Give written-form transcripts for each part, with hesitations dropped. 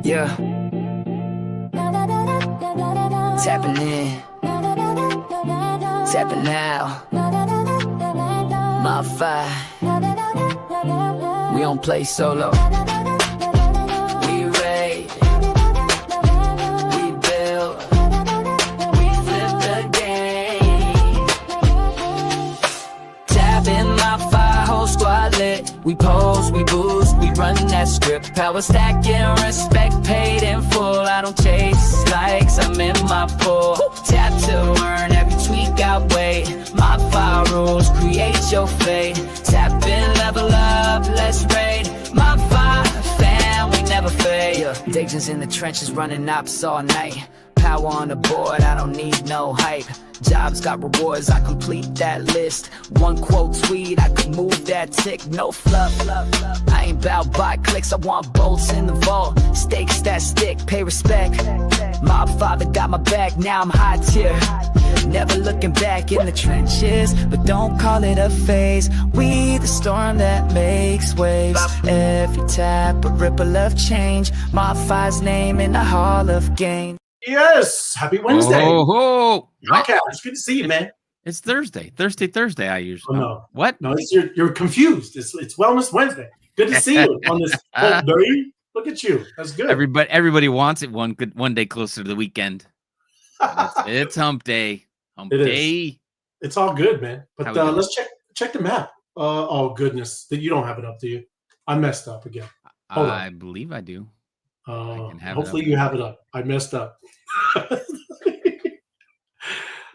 Yeah. Tapping in. Tapping now. MOBFI. We don't play solo. We raid. We build. We flip the game. Tapping MOBFI, whole squad lit. We pose, we boost, we run that script. Power stacking, respect paid in full. I don't chase likes, I'm in my pool. Tap to earn, every tweak I wait. MOBFI rules, create your fate. Tap in, level up, let's raid. MOBFI fam, we never fade. Yeah. Dagens in the trenches, running ops all night. Power on the board, I don't need no hype. Jobs got rewards, I complete that list. One quote tweet, I could move that tick. No fluff, I ain't bout by clicks, I want bolts in the vault. Stakes that stick, pay respect. Mob father got my back, now I'm high tier. Never looking back in the trenches, but don't call it a phase. We the storm that makes waves. Every tap a ripple of change. MOBFI's name in the Hall of Game. Yes, happy Wednesday. Oh, okay, it's good to see you, man. It's Thursday. Thursday. I usually. Oh, no. What? No, you're confused. It's Wellness Wednesday. Good to see you on this whole day. Look at you. That's good. Everybody wants it one day closer to the weekend. It's hump day. Hump day. It's all good, man. But let's check the map. Oh goodness, that you don't have it up, do you? I messed up again. I believe I do. Hopefully you have it up. I messed up.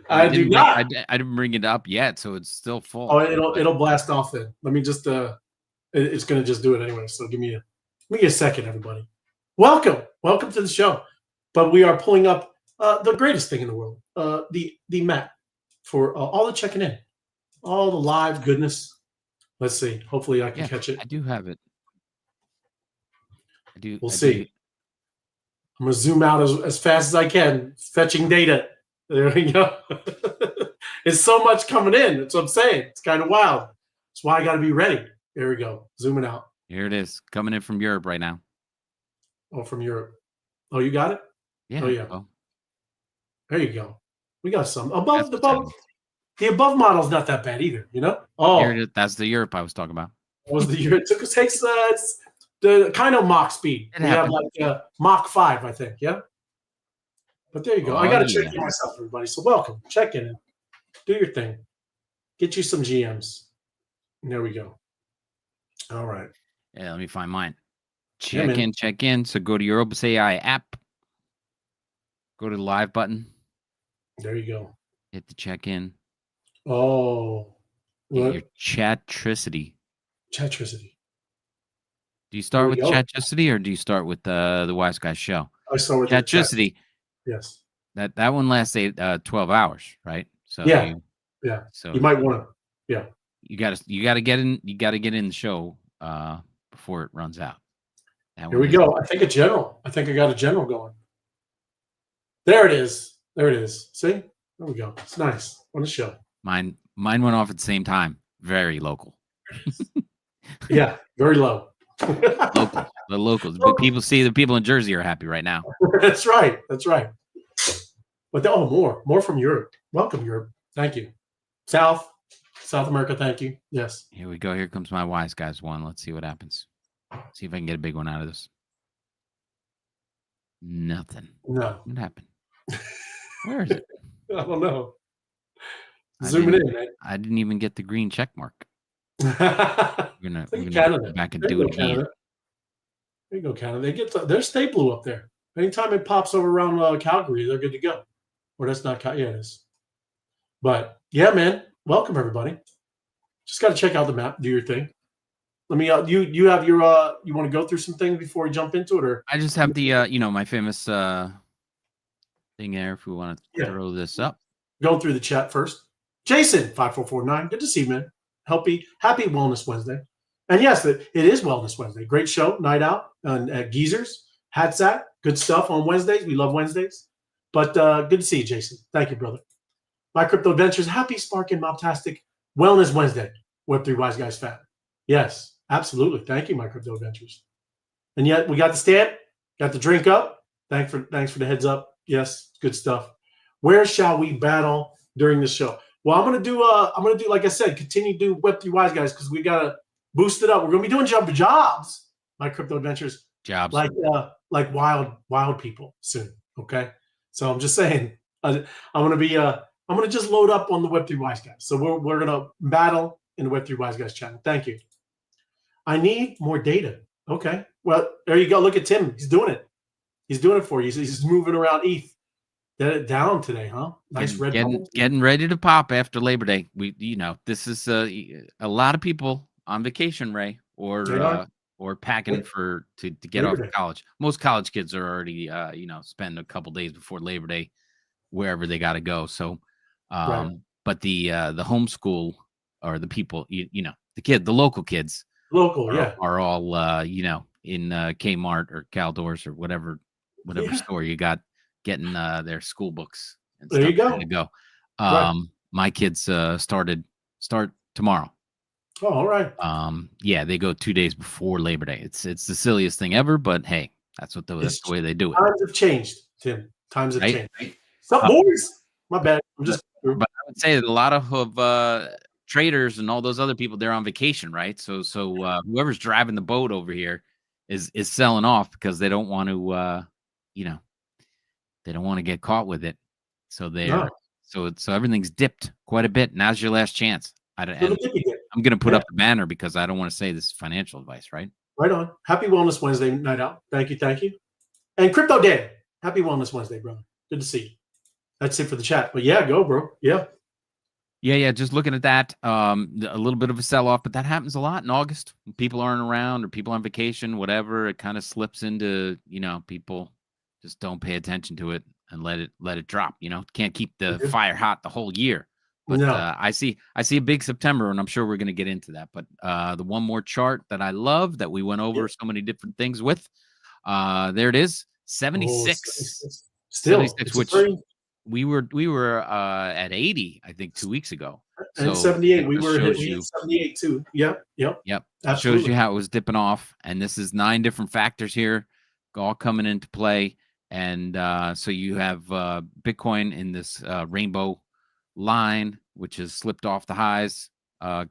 I do not. I didn't bring it up yet, so it's still full. Oh, it'll blast off then. Let me just it's gonna just do it anyway. So give me a second, everybody. Welcome to the show. But we are pulling up the greatest thing in the world, the map for all the checking in, all the live goodness. Let's see. Hopefully I can catch it. I do have it. We'll see. I'm going to zoom out as fast as I can, fetching data. There we go. It's so much coming in. That's what I'm saying. It's kind of wild. That's why I got to be ready. There we go. Zooming out. Here it is. Coming in from Europe right now. Oh, from Europe. Oh, you got it? Yeah. Oh, yeah. Well, there you go. We got some. The above model's not that bad either, you know? Oh. That's the Europe I was talking about. Was the Europe. It takes the kind of Mach speed. We have like Mach 5, I think. Yeah. But there you go. I got to check in myself, everybody. So welcome. Check in. Do your thing. Get you some GMs. And there we go. All right. Yeah, let me find mine. Check in. So go to your Opus AI app. Go to the live button. There you go. Hit the check in. Oh. Get your Chatricity. Chatricity. Do you start with Chatricity or do you start with the Wise Guys show? I start with Chatricity. Yes. That one lasts 12 hours, right? So yeah. So you might want to. Yeah. You gotta get in the show before it runs out. Here we go. I think I got a general going. There it is. See? There we go. It's nice on the show. Mine went off at the same time. Very local. Yeah, very low. The locals. But the people in Jersey are happy right now. That's right. But more from Europe. Welcome, Europe. Thank you. South America. Thank you. Yes. Here we go. Here comes my Wise Guys one. Let's see what happens. See if I can get a big one out of this. Nothing. No. What happened? Where is it? I don't know. Zoom it in, man. I didn't even get the green check mark. We're gonna go back and do it again. There you go, Canada. Their state blue up there. Anytime it pops over around Calgary, they're good to go. Or that's not Calgary. Yeah, it is. But yeah, man. Welcome everybody. Just got to check out the map. Do your thing. Let me. You have your. You want to go through some things before we jump into it, or I just have the my famous thing there. If we want to throw this up, go through the chat first. Jason 5449. Good to see you, man. Happy Wellness Wednesday. And yes, it is Wellness Wednesday. Great show, night out at Geezers, Hatzat. Good stuff on Wednesdays. We love Wednesdays. But good to see you, Jason. Thank you, brother. My Crypto Adventures. Happy Sparking Mobtastic Wellness Wednesday. Web3 Wise Guys fan. Yes, absolutely. Thank you, My Crypto Adventures. And yet we got the stamp. Got the drink up. Thanks for the heads up. Yes, good stuff. Where shall we battle during the show? Well, I'm gonna do like I said, continue to do Web3 Wise guys, because we gotta boost it up. We're gonna be doing jobs, my crypto adventures, Jobs like wild people soon. Okay, so I'm just saying, I'm gonna just load up on the Web3 Wise guys. So we're gonna battle in the Web3 Wise guys channel. Thank you. I need more data. Okay, well there you go. Look at Tim. He's doing it. He's doing it for you. He's moving around ETH. Get it down today, huh? Nice red bubble. Getting ready to pop after Labor Day. This is a lot of people on vacation, Ray, or packing to get off of college. Most college kids are already spend a couple days before Labor Day wherever they got to go. So, but the homeschool or the people, the local kids, are all in Kmart or Caldors or whatever store you got, getting their school books and stuff. There you go. To go. My kids start tomorrow. Oh, all right. They go 2 days before Labor Day. It's the silliest thing ever, but hey, that's the way they do it. Times have changed, Tim. Times have changed. Some boys. My bad. But I would say that a lot of traders and all those other people, they're on vacation, right? So whoever's driving the boat over here is selling off because they don't want to they don't want to get caught with it. So so everything's dipped quite a bit. Now's your last chance. I'm going to put up the banner because I don't want to say this is financial advice, right? Right on. Happy Wellness Wednesday night out. Thank you. And Crypto Day. Happy Wellness Wednesday, brother. Good to see you. That's it for the chat. But yeah, go, bro. Yeah. Yeah. Just looking at that, a little bit of a sell-off, but that happens a lot in August. When people aren't around or people on vacation, whatever, it kind of slips into, people just don't pay attention to it and let it drop. Can't keep the fire hot the whole year. But I see a big September, and I'm sure we're going to get into that. But the one more chart that I love that we went over so many different things with, there it is, 76. Still 76, which we were at 80, I think, 2 weeks ago. And 78, we were at 78 too. Yep. That shows you how it was dipping off, and this is 9 different factors here, all coming into play. And so you have Bitcoin in this rainbow line, which has slipped off the highs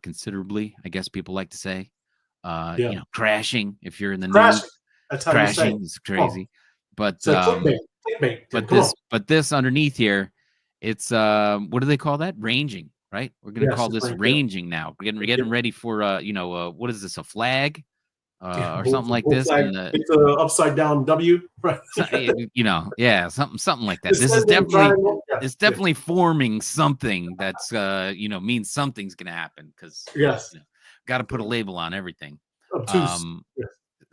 considerably, I guess people like to say. Crashing, if you're in the news. That's how crashing is crazy. But this underneath here, it's what do they call that? Ranging, right? We're gonna call this ranging now. We're getting ready for what is this, a flag? Or something like this. It's an upside down W, right? Something like that. This is definitely forming something that's means something's gonna happen, because got to put a label on everything.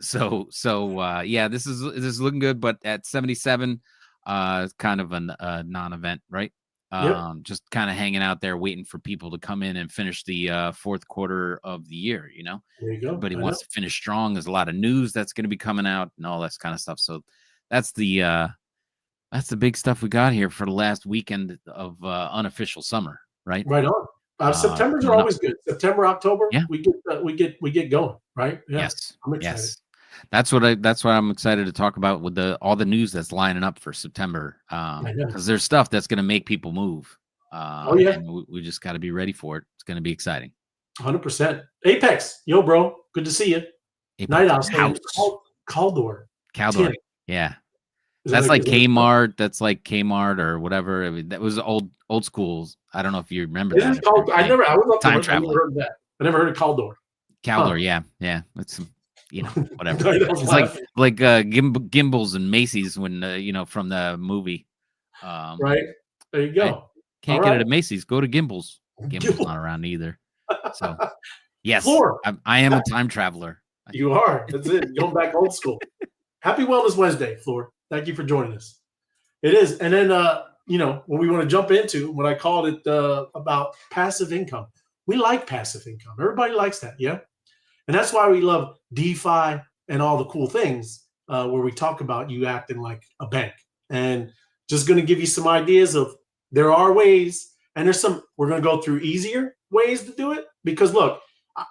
So this is looking good, but at 77, kind of a non-event, right? Just kind of hanging out there, waiting for people to come in and finish the fourth quarter of the year. There you go. Everybody wants to finish strong. There's a lot of news that's going to be coming out and all that kind of stuff. So that's the big stuff we got here for the last weekend of unofficial summer, right? Right on. September's are always good. September, October, we get going, right? Yeah. Yes, I'm excited. Yes. That's what I'm excited to talk about with all the news that's lining up for September. Because there's stuff that's going to make people move. And we just got to be ready for it. It's going to be exciting. 100%. Apex, yo, bro, good to see you. Night out, Caldor. Yeah. That's like Kmart. That's like Kmart or whatever. I mean, that was old schools. I don't know if you remember that. I was up time traveling. I never heard that. I never heard of Caldor. Yeah. It's whatever. It's like Gimbals and Macy's when from the movie. Right. There you go. Can't get it at Macy's. Go to Gimbals. Gimbals not around either. So yes, I am a time traveler. You are. That's it. Going back old school. Happy Wellness Wednesday, Floor. Thank you for joining us. It is. And then when we want to jump into what I called it about passive income. We like passive income. Everybody likes that, yeah? And that's why we love DeFi and all the cool things where we talk about you acting like a bank. And just going to give you some ideas of there are ways, and we're going to go through easier ways to do it. Because look,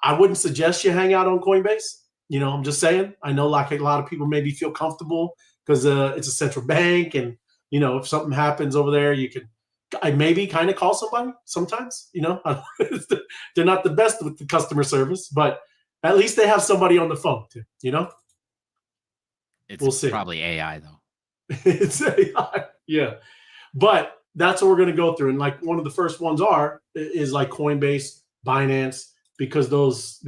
I wouldn't suggest you hang out on Coinbase. You know, I'm just saying. I know like a lot of people maybe feel comfortable because it's a central bank, and you know, if something happens over there, you can I maybe kind of call somebody sometimes. You know, they're not the best with the customer service, but at least they have somebody on the phone too. You know, we'll see. Probably AI though. It's AI, yeah. But that's what we're going to go through, and like one of the first ones is like Coinbase, Binance, because those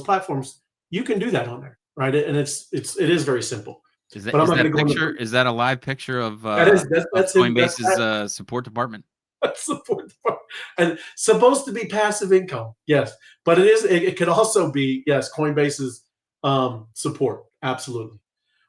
platforms you can do that on there, right? And it is very simple. Is that picture? Is that a live picture of that's Coinbase's support department? Support department, and supposed to be passive income, yes, but it could also be Coinbase's support, absolutely.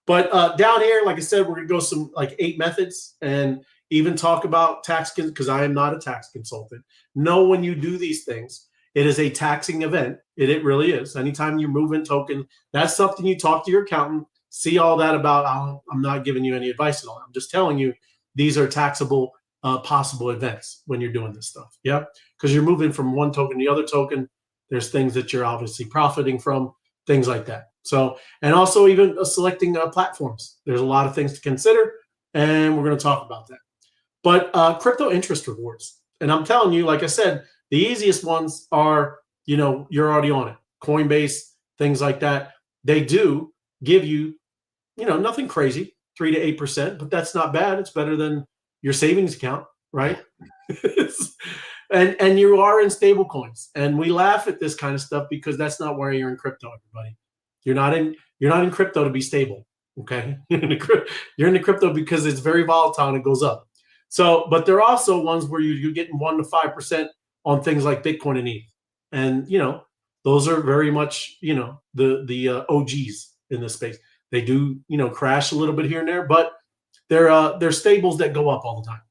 But down here, like I said, we're gonna go some like 8 methods and even talk about tax, because I am not a tax consultant. Know when you do these things, it is a taxing event. It really is. Anytime you move in token, that's something you talk to your accountant, see all that about. I'm not giving you any advice at all. I'm just telling you these are taxable possible events when you're doing this stuff. Yeah, because you're moving from one token to the other token. There's things that you're obviously profiting from, things like that. So, and also even selecting platforms. There's a lot of things to consider, and we're going to talk about that. But crypto interest rewards, and I'm telling you, like I said, the easiest ones are, you know, you're already on it. Coinbase, things like that. They do give you, you know, nothing crazy, 3 to 8%, but that's not bad. It's better than your savings account, right? and you are in stable coins, and we laugh at this kind of stuff because that's not where you're in crypto, everybody. You're not in crypto to be stable, okay? You're in the crypto because it's very volatile and it goes up. So, but there are also ones where you're getting 1 to 5% on things like Bitcoin and ETH, and you know those are very much, you know, the OGs in this space. They do, you know, crash a little bit here and there, but they're stables that go up all the time.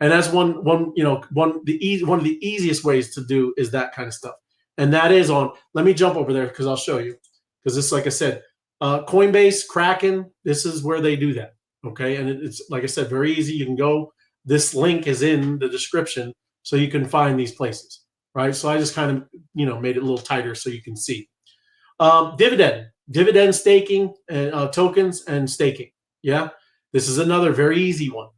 And that's one of the easiest ways to do is that kind of stuff. And that is on, let me jump over there because I'll show you. Because this, like I said, Coinbase, Kraken, this is where they do that. Okay. And it's, like I said, very easy. You can go, this link is in the description so you can find these places. Right. So I just kind of, you know, made it a little tighter so you can see. Dividend staking, and tokens and staking. Yeah. This is another very easy one.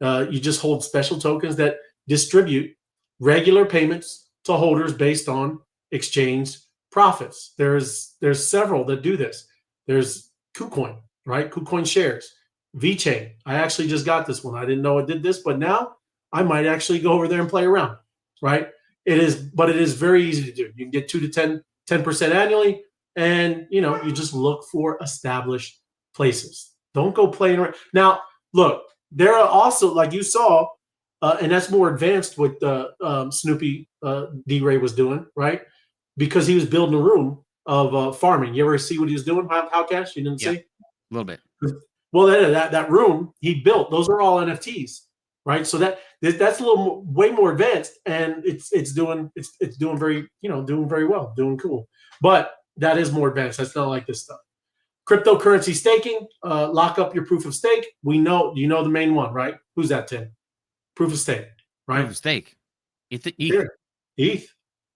You just hold special tokens that distribute regular payments to holders based on exchange profits. There's several that do this. There's KuCoin, right? KuCoin shares, VeChain. I actually just got this one. I didn't know it did this, but now I might actually go over there and play around, right? It is very easy to do. You can get 2 to 10% annually, and you know, you just look for established places. Don't go playing around. Now, look, there are also, like you saw, and that's more advanced what Snoopy D-Ray was doing, right? Because he was building a room of farming. You ever see what he was doing, Howcash? You didn't see? A little bit. Well, that room he built, those are all NFTs, right? So that's a little way more advanced, and it's doing very, you know, doing very well, doing cool. But that is more advanced. That's not like this stuff. Cryptocurrency staking, lock up your proof of stake. You know the main one, right? Who's that, Tim? Proof of stake, right? Proof of stake. ETH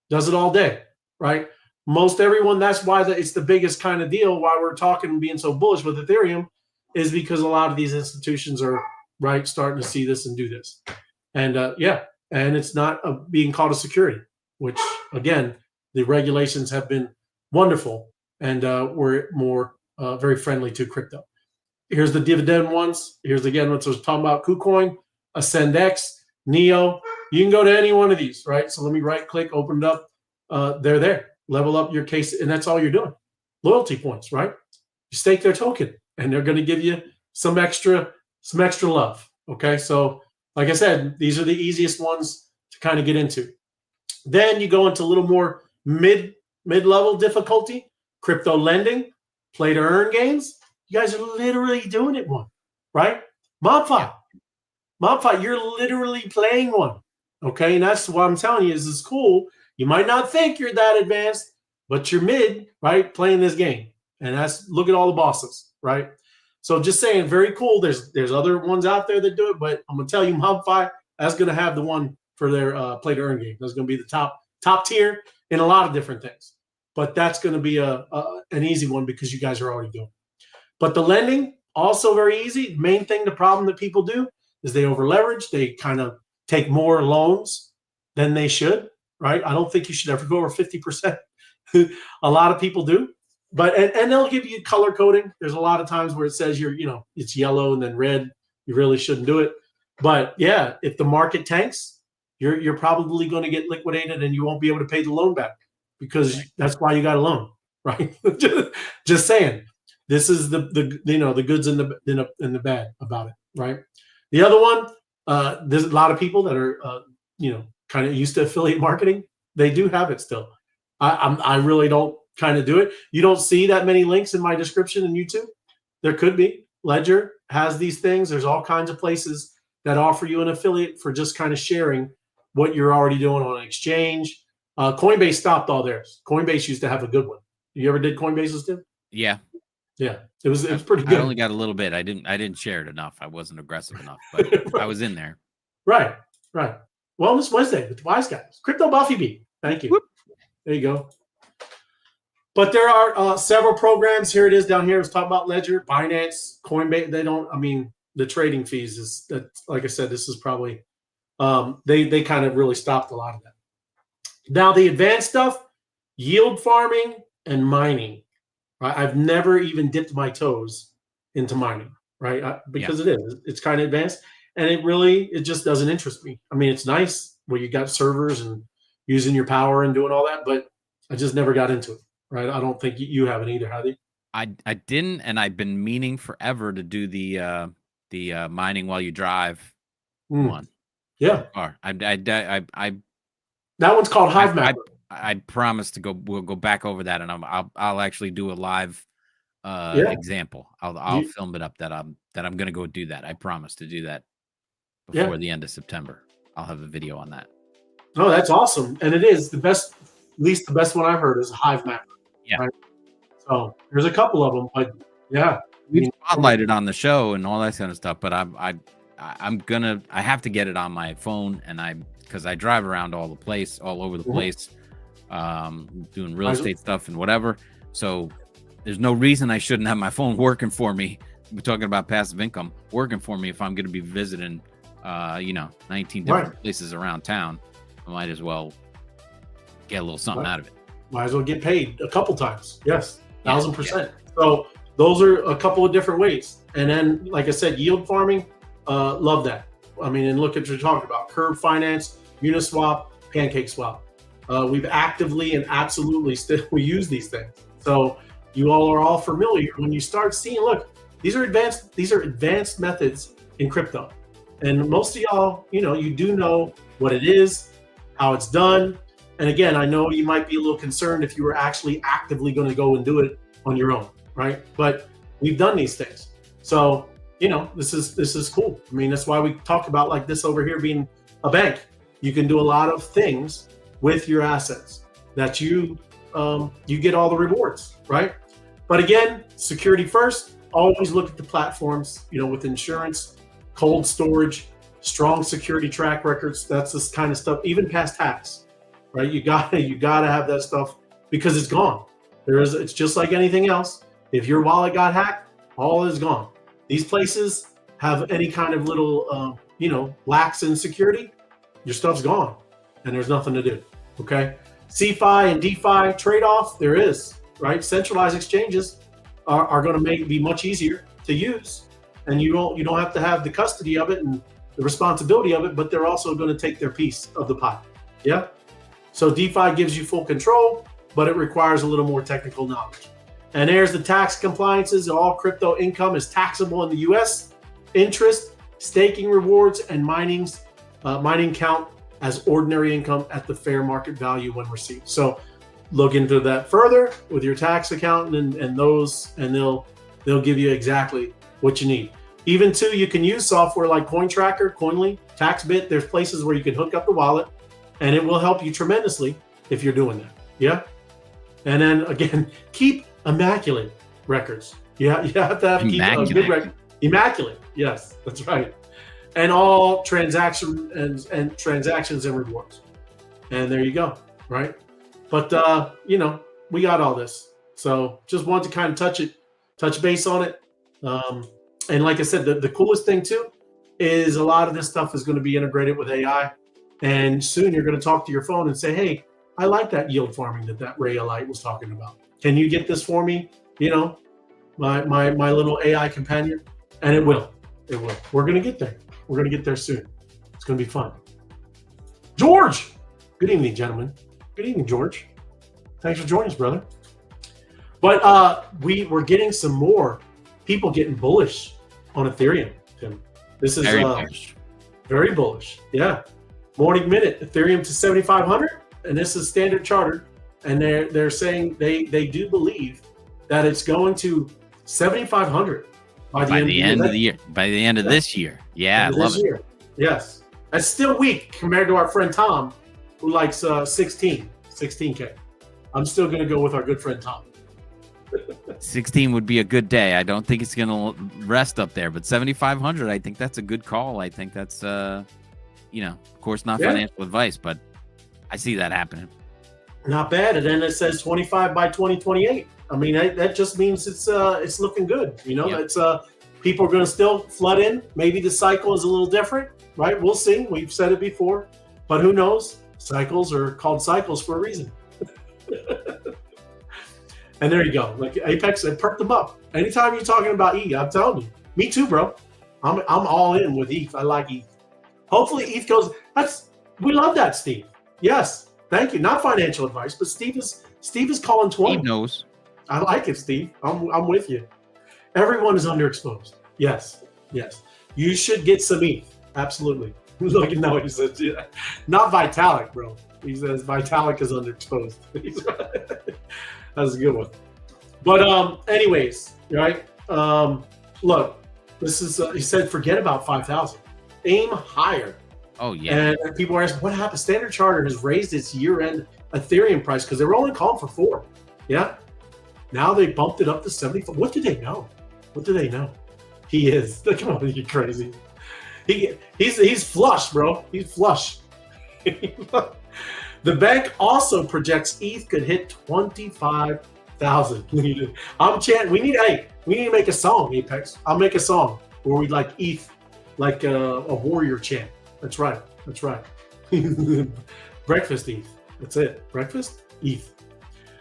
does it all day, right? Most everyone, that's why it's the biggest kind of deal, why we're talking and being so bullish with Ethereum, is because a lot of these institutions are, right, starting to see this and do this. And and it's not being called a security, which, again, the regulations have been wonderful, and we're more very friendly to crypto. Here's the dividend ones. Here's again what I was talking about: KuCoin, AscendX, Neo. You can go to any one of these, right? So let me right click, open it up. They're there. Level up your case, and that's all you're doing. Loyalty points, right? You stake their token, and they're going to give you some extra love. Okay, so like I said, these are the easiest ones to kind of get into. Then you go into a little more mid-level difficulty, crypto lending, play to earn games. You guys are literally doing it one, right? MOBFI, you're literally playing one. Okay, and that's what I'm telling you is it's cool. You might not think you're that advanced, but you're mid, right, playing this game. And that's, look at all the bosses, right? So just saying, very cool. There's other ones out there that do it, but I'm gonna tell you, MOBFI, that's gonna have the one for their play to earn game. That's gonna be the top tier in a lot of different things. but that's going to be an easy one because you guys are already doing it. But the lending, also very easy. Main thing, the problem that people do is they over leverage. They kind of take more loans than they should, right? I don't think you should ever go over 50%. A lot of people do. But and they'll give you color coding. There's a lot of times where it says it's yellow and then red. You really shouldn't do it. But yeah, if the market tanks, you're probably going to get liquidated and you won't be able to pay the loan back because that's why you got a loan, right? Just saying. This is the goods and the bad about it, right? The other one, there's a lot of people that are kind of used to affiliate marketing. They do have it still. I really don't kind of do it. You don't see that many links in my description in YouTube. There could be. Ledger has these things. There's all kinds of places that offer you an affiliate for just kind of sharing what you're already doing on an exchange. Coinbase stopped all theirs. Coinbase used to have a good one. You ever did Coinbase's, Tim? Yeah. Yeah, it was pretty good. I only got a little bit. I didn't share it enough. I wasn't aggressive enough, but right. I was in there. Right. Wellness Wednesday with the wise guys. Crypto Buffy Bee. Thank you. Whoop. There you go. But there are several programs. Here it is down here. Let's talk about Ledger, Binance, Coinbase. The trading fees is that. Like I said, this is probably they kind of really stopped a lot of that. Now the advanced stuff, yield farming and mining. I've never even dipped my toes into mining, right? Because it's kind of advanced, and it just doesn't interest me. I mean, it's nice where you got servers and using your power and doing all that, but I just never got into it, right? I don't think you have it either, have you? I didn't, and I've been meaning forever to do the mining while you drive one. Yeah, I that one's called Hive Mapper. I promise to go. We'll go back over that, and I'll actually do a live example. I'll film it up that I'm going to go do that. I promise to do that before the end of September. I'll have a video on that. Oh, that's awesome, and it is the best. At least the best one I've heard is Hive Mapper. Yeah. Right? So there's a couple of them, but yeah, we've spotlighted on the show and all that kind of stuff. But I have to get it on my phone, and because I drive around all over the place. Doing real estate stuff and whatever. So there's no reason I shouldn't have my phone working for me. We're talking about passive income working for me if I'm going to be visiting, 19 different places around town. I might as well get a little something out of it. Might as well get paid a couple times. Yes, 1,000%. Yeah. So those are a couple of different ways. And then, like I said, yield farming, love that. I mean, and look at what you're talking about. Curve Finance, Uniswap, PancakeSwap. We've actively and absolutely we use these things. So you all are all familiar when you start seeing, look, these are advanced methods in crypto. And most of y'all, you do know what it is, how it's done. And again, I know you might be a little concerned if you were actually actively going to go and do it on your own, right? But we've done these things. So, this is cool. I mean, that's why we talk about like this over here being a bank. You can do a lot of things with your assets that you get all the rewards, right? But again, security first. Always look at the platforms, with insurance, cold storage, strong security track records. That's this kind of stuff, even past tax, right? You gotta have that stuff because it's gone. It's just like anything else. If your wallet got hacked, all is gone. These places have any kind of little, lacks in security, your stuff's gone, and there's nothing to do. Okay, CeFi and DeFi trade-off there is, right? Centralized exchanges are going to be much easier to use, and you don't have to have the custody of it and the responsibility of it, but they're also going to take their piece of the pie. Yeah. So DeFi gives you full control, but it requires a little more technical knowledge. And there's the tax compliances. All crypto income is taxable in the U.S. Interest, staking rewards, and mining count as ordinary income at the fair market value when received. So look into that further with your tax accountant and they'll give you exactly what you need. Even too, you can use software like CoinTracker, Coinly, TaxBit. There's places where you can hook up the wallet and it will help you tremendously if you're doing that. Yeah. And then again, keep immaculate records. Yeah, you have to have keep a good record. Immaculate. Yes, that's right. And all transactions and rewards. And there you go. Right. But We got all this. So just wanted to kind of touch base on it. And like I said, the coolest thing too is a lot of this stuff is going to be integrated with AI. And soon you're going to talk to your phone and say, hey, I like that yield farming that Ray Alight was talking about. Can you get this for me? You know, my little AI companion. And it will. It will. We're going to get there. We're going to get there soon. It's going to be fun. George! Good evening, gentlemen. Good evening, George. Thanks for joining us, brother. But we're getting some more people getting bullish on Ethereum, Tim. This is very bullish. Yeah. Morning Minute, Ethereum to 7,500, and this is Standard Chartered, and they're saying they do believe that it's going to 7,500 by the end of the year. By the end of this year. Yeah, I love it. Yes. That's still weak compared to our friend Tom, who likes 16K. I'm still going to go with our good friend Tom. 16 would be a good day. I don't think it's going to rest up there, but 7,500, I think that's a good call. I think that's, of course, not financial advice, but I see that happening. Not bad. And then it says 25 by 2028. I mean, that just means it's looking good. You know, it's people are going to still flood in. Maybe the cycle is a little different, right? We'll see. We've said it before, but who knows? Cycles are called cycles for a reason. And there you go. Like Apex, they perked them up. Anytime you're talking about ETH, I'm telling you, me too, bro. I'm all in with ETH. I like ETH. Hopefully ETH goes. We love that, Steve. Yes, thank you. Not financial advice, but Steve is calling 20. Steve knows. I like it, Steve. I'm with you. Everyone is underexposed. Yes. You should get some ETH. Absolutely. Look, no, he says, not Vitalik, bro. He says Vitalik is underexposed. That's a good one. But anyways, right? Look, this is he said forget about 5,000. Aim higher. Oh yeah. And people are asking what happened. Standard Chartered has raised its year-end Ethereum price because they were only calling for 4. Yeah. Now they bumped it up to 75. What do they know? What do they know? He is. Come on, you're crazy. He's flush, bro. He's flush. The bank also projects ETH could hit 25,000. I'm chanting. We need to make a song, Apex. I'll make a song where we like ETH, like a warrior chant. That's right. Breakfast ETH. That's it. Breakfast ETH.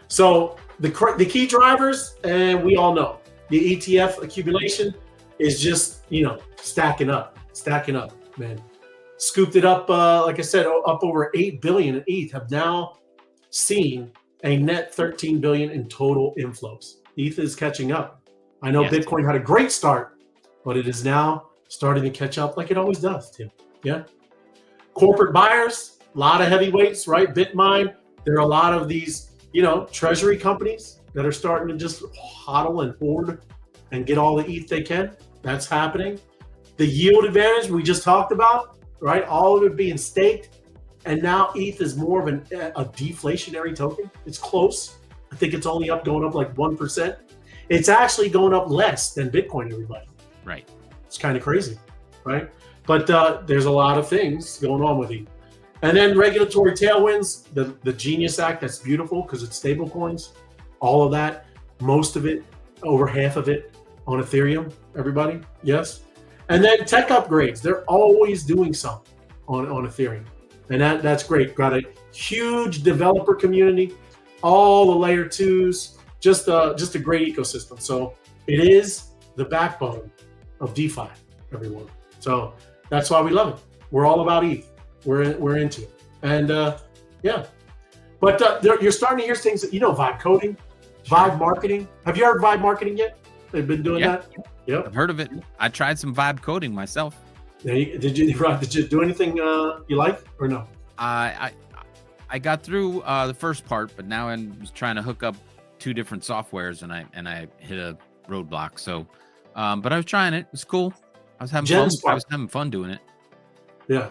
So the key drivers, and we all know the ETF accumulation is just stacking up, man. Scooped it up, like I said, up over 8 billion in ETH have now seen a net 13 billion in total inflows. ETH is catching up. I know Bitcoin had a great start, but it is now starting to catch up like it always does, Tim. Yeah. Corporate buyers, a lot of heavyweights, right? Bitmine. There are a lot of these, treasury companies that are starting to just hodl and hoard and get all the ETH they can. That's happening. The yield advantage we just talked about. Right, all of it being staked, and now ETH is more of a deflationary token. It's close. I think it's only going up like 1%. It's actually going up less than Bitcoin, everybody. Right. It's kind of crazy, right? But there's a lot of things going on with ETH. And then regulatory tailwinds, the Genius Act, that's beautiful because it's stable coins. All of that, most of it, over half of it on Ethereum, everybody, yes. And then tech upgrades, they're always doing something on Ethereum. And that's great. Got a huge developer community, all the layer 2s, just a great ecosystem. So it is the backbone of DeFi, everyone. So that's why we love it. We're all about ETH. We're into it. And but you're starting to hear things that, vibe coding, vibe marketing. Have you heard vibe marketing yet? They've been doing that. Yep. I've heard of it. I tried some vibe coding myself. Did you do anything you like or no? I got through the first part, but now I'm trying to hook up 2 different softwares, and I hit a roadblock. So, but I was trying it. It's cool. I was having fun. I was having fun doing it. Yeah,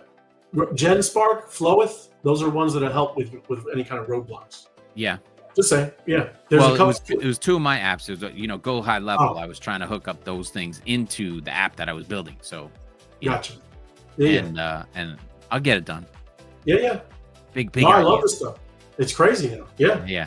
GenSpark, Floweth. Those are ones that help with any kind of roadblocks. Yeah. Just saying, yeah. It was 2 of my apps. It was, Go High Level. I was trying to hook up those things into the app that I was building. So, gotcha. Yeah, and I'll get it done. Yeah. Big. I love this stuff. It's crazy now. Yeah. Yeah.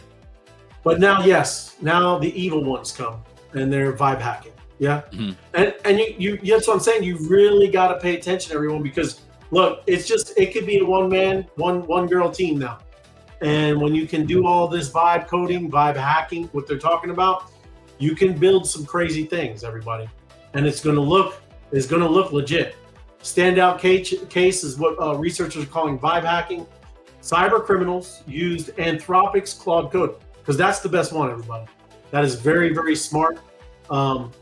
But now, yes, now the evil ones come and they're vibe hacking. Yeah. Mhm. And you that's what I'm saying. You really got to pay attention, everyone, because look, it could be a one girl team now. And when you can do all this vibe coding, vibe hacking, what they're talking about, you can build some crazy things, everybody. And it's going to look legit. Standout case is what researchers are calling vibe hacking. Cyber criminals used Anthropic's Claude Code, because that's the best one, everybody. That is very, very smart.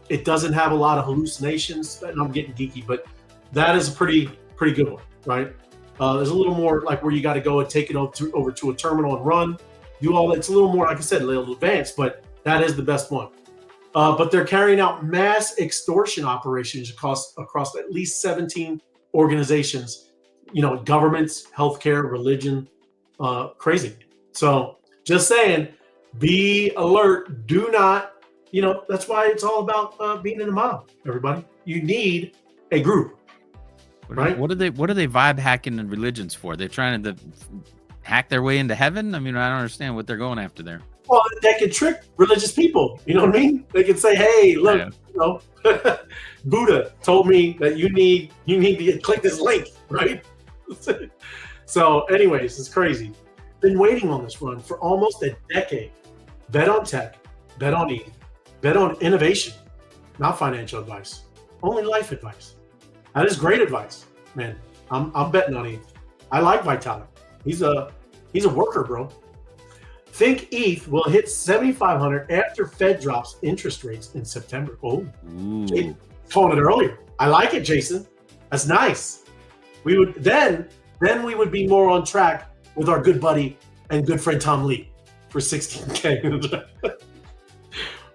It doesn't have a lot of hallucinations, and I'm getting geeky, but that is a pretty good one, right? There's a little more like where you got to go and take it over to a terminal and run, do all that. It's a little more, like I said, a little advanced, but that is the best one. But they're carrying out mass extortion operations across at least 17 organizations, governments, healthcare, religion, crazy. So just saying, be alert. Do not, that's why it's all about being in a mob, everybody. You need a group. Right? What are they vibe hacking in religions for? They're trying to hack their way into heaven? I mean, I don't understand what they're going after there. Well, they can trick religious people. You know what I mean? They can say, "Hey, look, Buddha told me that you need to click this link," right? So, anyways, it's crazy. Been waiting on this run for almost a decade. Bet on tech, bet on ETH, bet on innovation, not financial advice, only life advice. That is great advice, man. I'm betting on ETH. I like Vitalik. He's a worker, bro. Think ETH will hit 7,500 after Fed drops interest rates in September. Oh, calling it earlier. I like it, Jason. That's nice. We would then we would be more on track with our good buddy and good friend Tom Lee for 16K.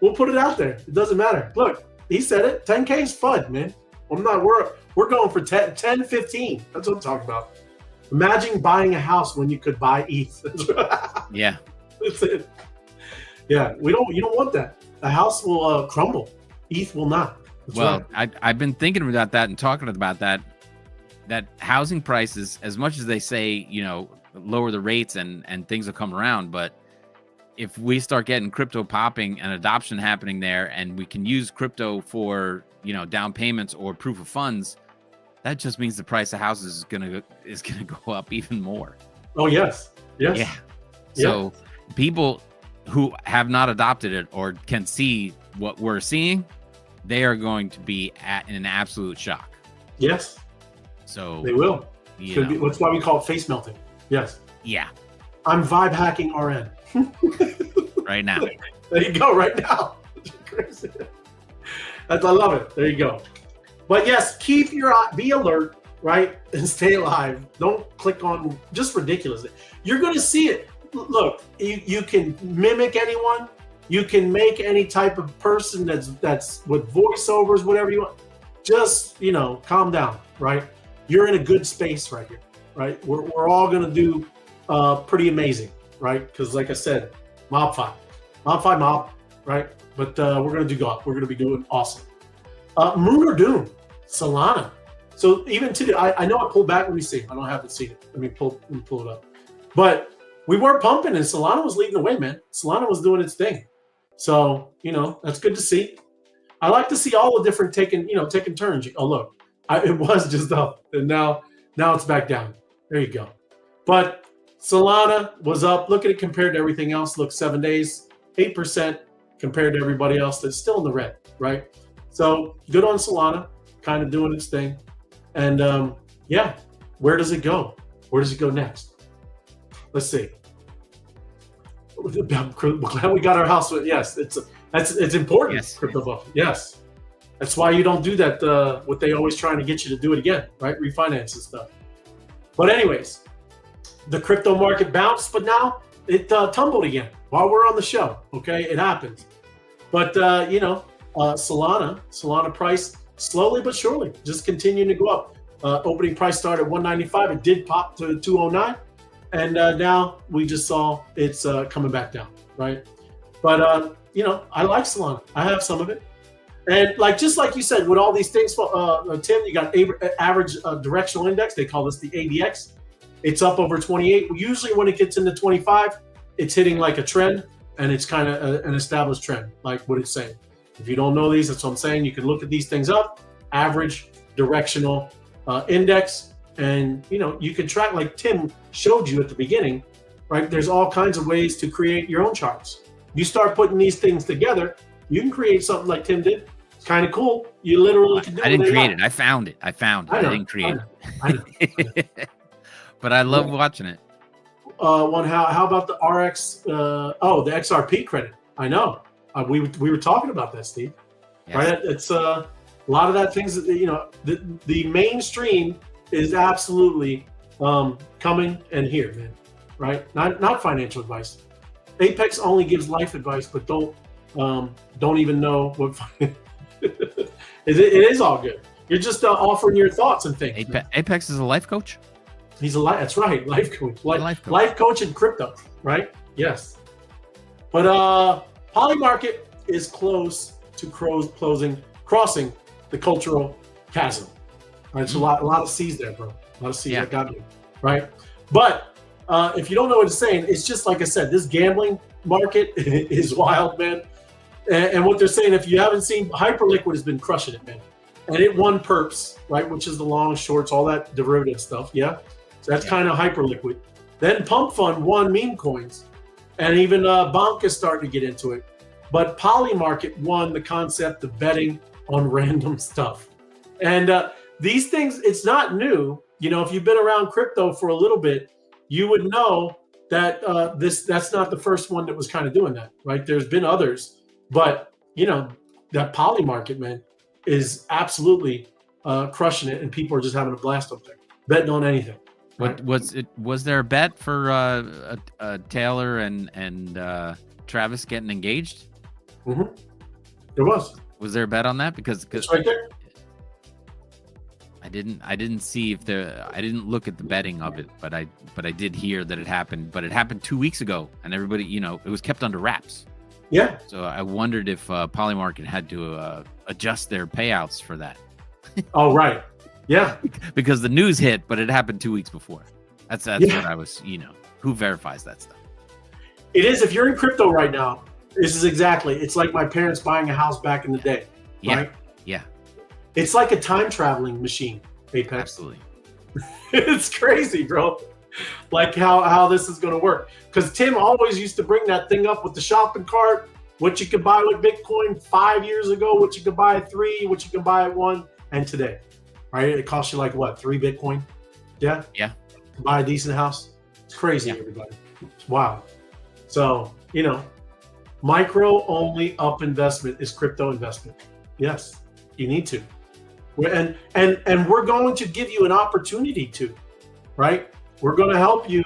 We'll put it out there. It doesn't matter. Look, he said it. 10K is fun, man. We're going for 10, 15. That's what I'm talking about. Imagine buying a house when you could buy ETH. Yeah. That's it. Yeah, you don't want that. The house will crumble. ETH will not. That's well, right. I've been thinking about that and talking about that housing prices, as much as they say, lower the rates and things will come around, but if we start getting crypto popping and adoption happening there, and we can use crypto for down payments or proof of funds, that just means the price of houses is gonna go up even more. Oh yes. Yeah. So people who have not adopted it or can see what we're seeing, they are going to be in an absolute shock. Yes. So they will. That's why we call it face melting. Yes. Yeah. I'm vibe hacking RN. Right now. There you go. Right now. Crazy. I love it. There you go. But yes, keep your eye, be alert, right? And stay alive. Don't click on just ridiculous. You're going to see it. Look, you can mimic anyone. You can make any type of person that's with voiceovers, whatever you want. Just, calm down, right? You're in a good space right here, right? We're all going to do pretty amazing, right? Because like I said, MOBFI, right? But we're going to do God. We're going to be doing awesome. Moon or Doom, Solana. So even today, I know I pulled back. Let me see. I don't have it seen it. Let me pull it up. But we were pumping, and Solana was leading the way, man. Solana was doing its thing. So, that's good to see. I like to see all the different taking turns. Oh, look, it was just up, and now it's back down. There you go. But Solana was up. Look at it compared to everything else. Look, 7 days, 8% compared to everybody else that's still in the red, right? So good on Solana, kind of doing its thing. And where does it go? Where does it go next? Let's see. I'm glad we got our house. Yes, it's important. Yes. Crypto buff. Yes. That's why you don't do that, what they always trying to get you to do it again, right? Refinance and stuff. But anyways, the crypto market bounced, but now it tumbled again while we're on the show. Okay, it happens. But Solana price slowly but surely just continuing to go up. Opening price started at 195. It did pop to 209, and now we just saw it's coming back down, right? But I like Solana. I have some of it, and just like you said, with all these things, Tim, you got average directional index. They call this the ADX. It's up over 28. Usually when it gets into 25, it's hitting like a trend. and it's kind of an established trend, like what it's saying. If you don't know these, that's what I'm saying. You can look at these things up, average, directional, index, and you can track, like Tim showed you at the beginning, right? There's all kinds of ways to create your own charts. You start putting these things together, you can create something like Tim did. It's kind of cool. You literally can do it. I didn't create it. I found it. I didn't create it. I know. But I love watching it. How about the RX? The XRP credit. I know. We were talking about that, Steve. Yes. Right? It's a lot of that things that the mainstream is absolutely coming and here, man. Right? Not financial advice. Apex only gives life advice, but don't even know what. it is all good. You're just offering your thoughts and things. Apex is a life coach. He's that's right, life coach. Life coach in crypto, right? Yes. But Polymarket is close to crossing the cultural chasm. Right? It's a lot of C's there, bro. A lot of C's. I got you. Right? But if you don't know what it's saying, it's just like I said, this gambling market is wild, man. And what they're saying, if you haven't seen, Hyperliquid has been crushing it, man. And it won perps, right? Which is the long, shorts, all that derivative stuff. Yeah. So that's kind of Hyperliquid. Then Pump Fund won meme coins. And even Bonk is starting to get into it. But Polymarket won the concept of betting on random stuff. And these things, it's not new. If you've been around crypto for a little bit, you would know that that's not the first one that was kind of doing that, right? There's been others. But, that Polymarket, man, is absolutely crushing it. And people are just having a blast up there, betting on anything. Right? Was there a bet for Taylor and Travis getting engaged? Mm-hmm. There was. Was there a bet on that? Because it's right there. I didn't see if I didn't look at the betting of it, but I did hear that it happened. But it happened 2 weeks ago, and everybody, it was kept under wraps. Yeah. So I wondered if Polymarket had to adjust their payouts for that. Oh, right. Yeah. Because the news hit, but it happened 2 weeks before. That's what I was, who verifies that stuff? It is. If you're in crypto right now, this is exactly. It's like my parents buying a house back in the day. Yeah. Right? Yeah. It's like a time traveling machine, Apex. Absolutely. It's crazy, bro. Like how this is going to work. Because Tim always used to bring that thing up with the shopping cart, what you could buy with Bitcoin 5 years ago, what you could buy at 3, what you can buy at 1, and today. Right? It costs you like what, 3 Bitcoin? Yeah? Yeah. To buy a decent house. It's crazy, everybody. It's wild. So, micro only up investment is crypto investment. Yes, you need to. And we're going to give you an opportunity to, right? We're going to help you.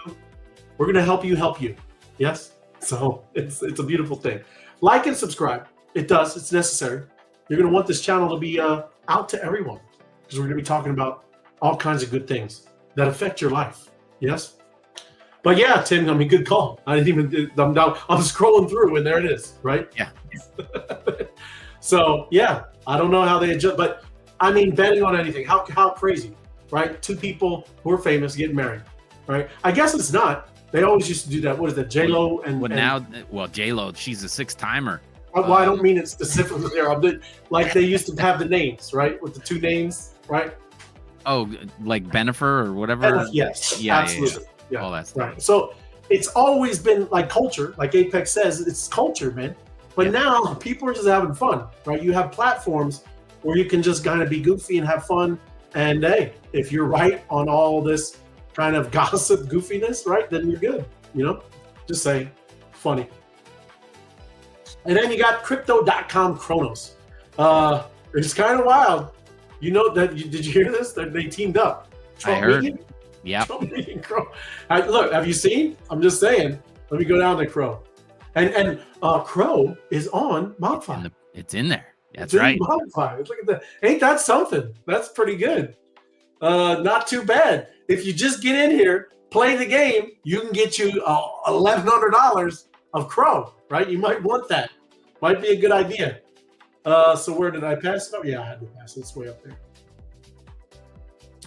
We're going to help you. Yes. So it's a beautiful thing. Like and subscribe. It's necessary. You're going to want this channel to be out to everyone because we're going to be talking about all kinds of good things that affect your life. Yes. But yeah, Tim, good call. I didn't even, I'm scrolling through and there it is, right? Yeah. So yeah, I don't know how they adjust, but I mean, betting on anything, how crazy, right? 2 people who are famous getting married, right? I guess it's not. They always used to do that. What is that? J-Lo and J-Lo, she's a 6-timer. Well, I don't mean it specifically there. Like they used to have the names, right? With the 2 names, right? Oh, like Benifer or whatever? Yes, yeah, absolutely. Yeah. All that stuff. Right. So it's always been like culture, like Apex says, it's culture, man. But now people are just having fun, right? You have platforms where you can just kind of be goofy and have fun. And hey, if you're right on all this kind of gossip goofiness, right, then you're good, Just saying, funny. And then you got crypto.com Chronos. It's kind of wild. Did you hear this? They teamed up. Trump I heard. Yeah. Look, have you seen? I'm just saying. Let me go down to Crow. And Crow is on MOBFI. It's in there. That's right. MOBFI. Look at that. Ain't that something? That's pretty good. Not too bad. If you just get in here, play the game, you can get you $1,100 of Crow, right? You might want that. Might be a good idea. So where did I pass it up? Yeah, I had to pass it. It's way up there.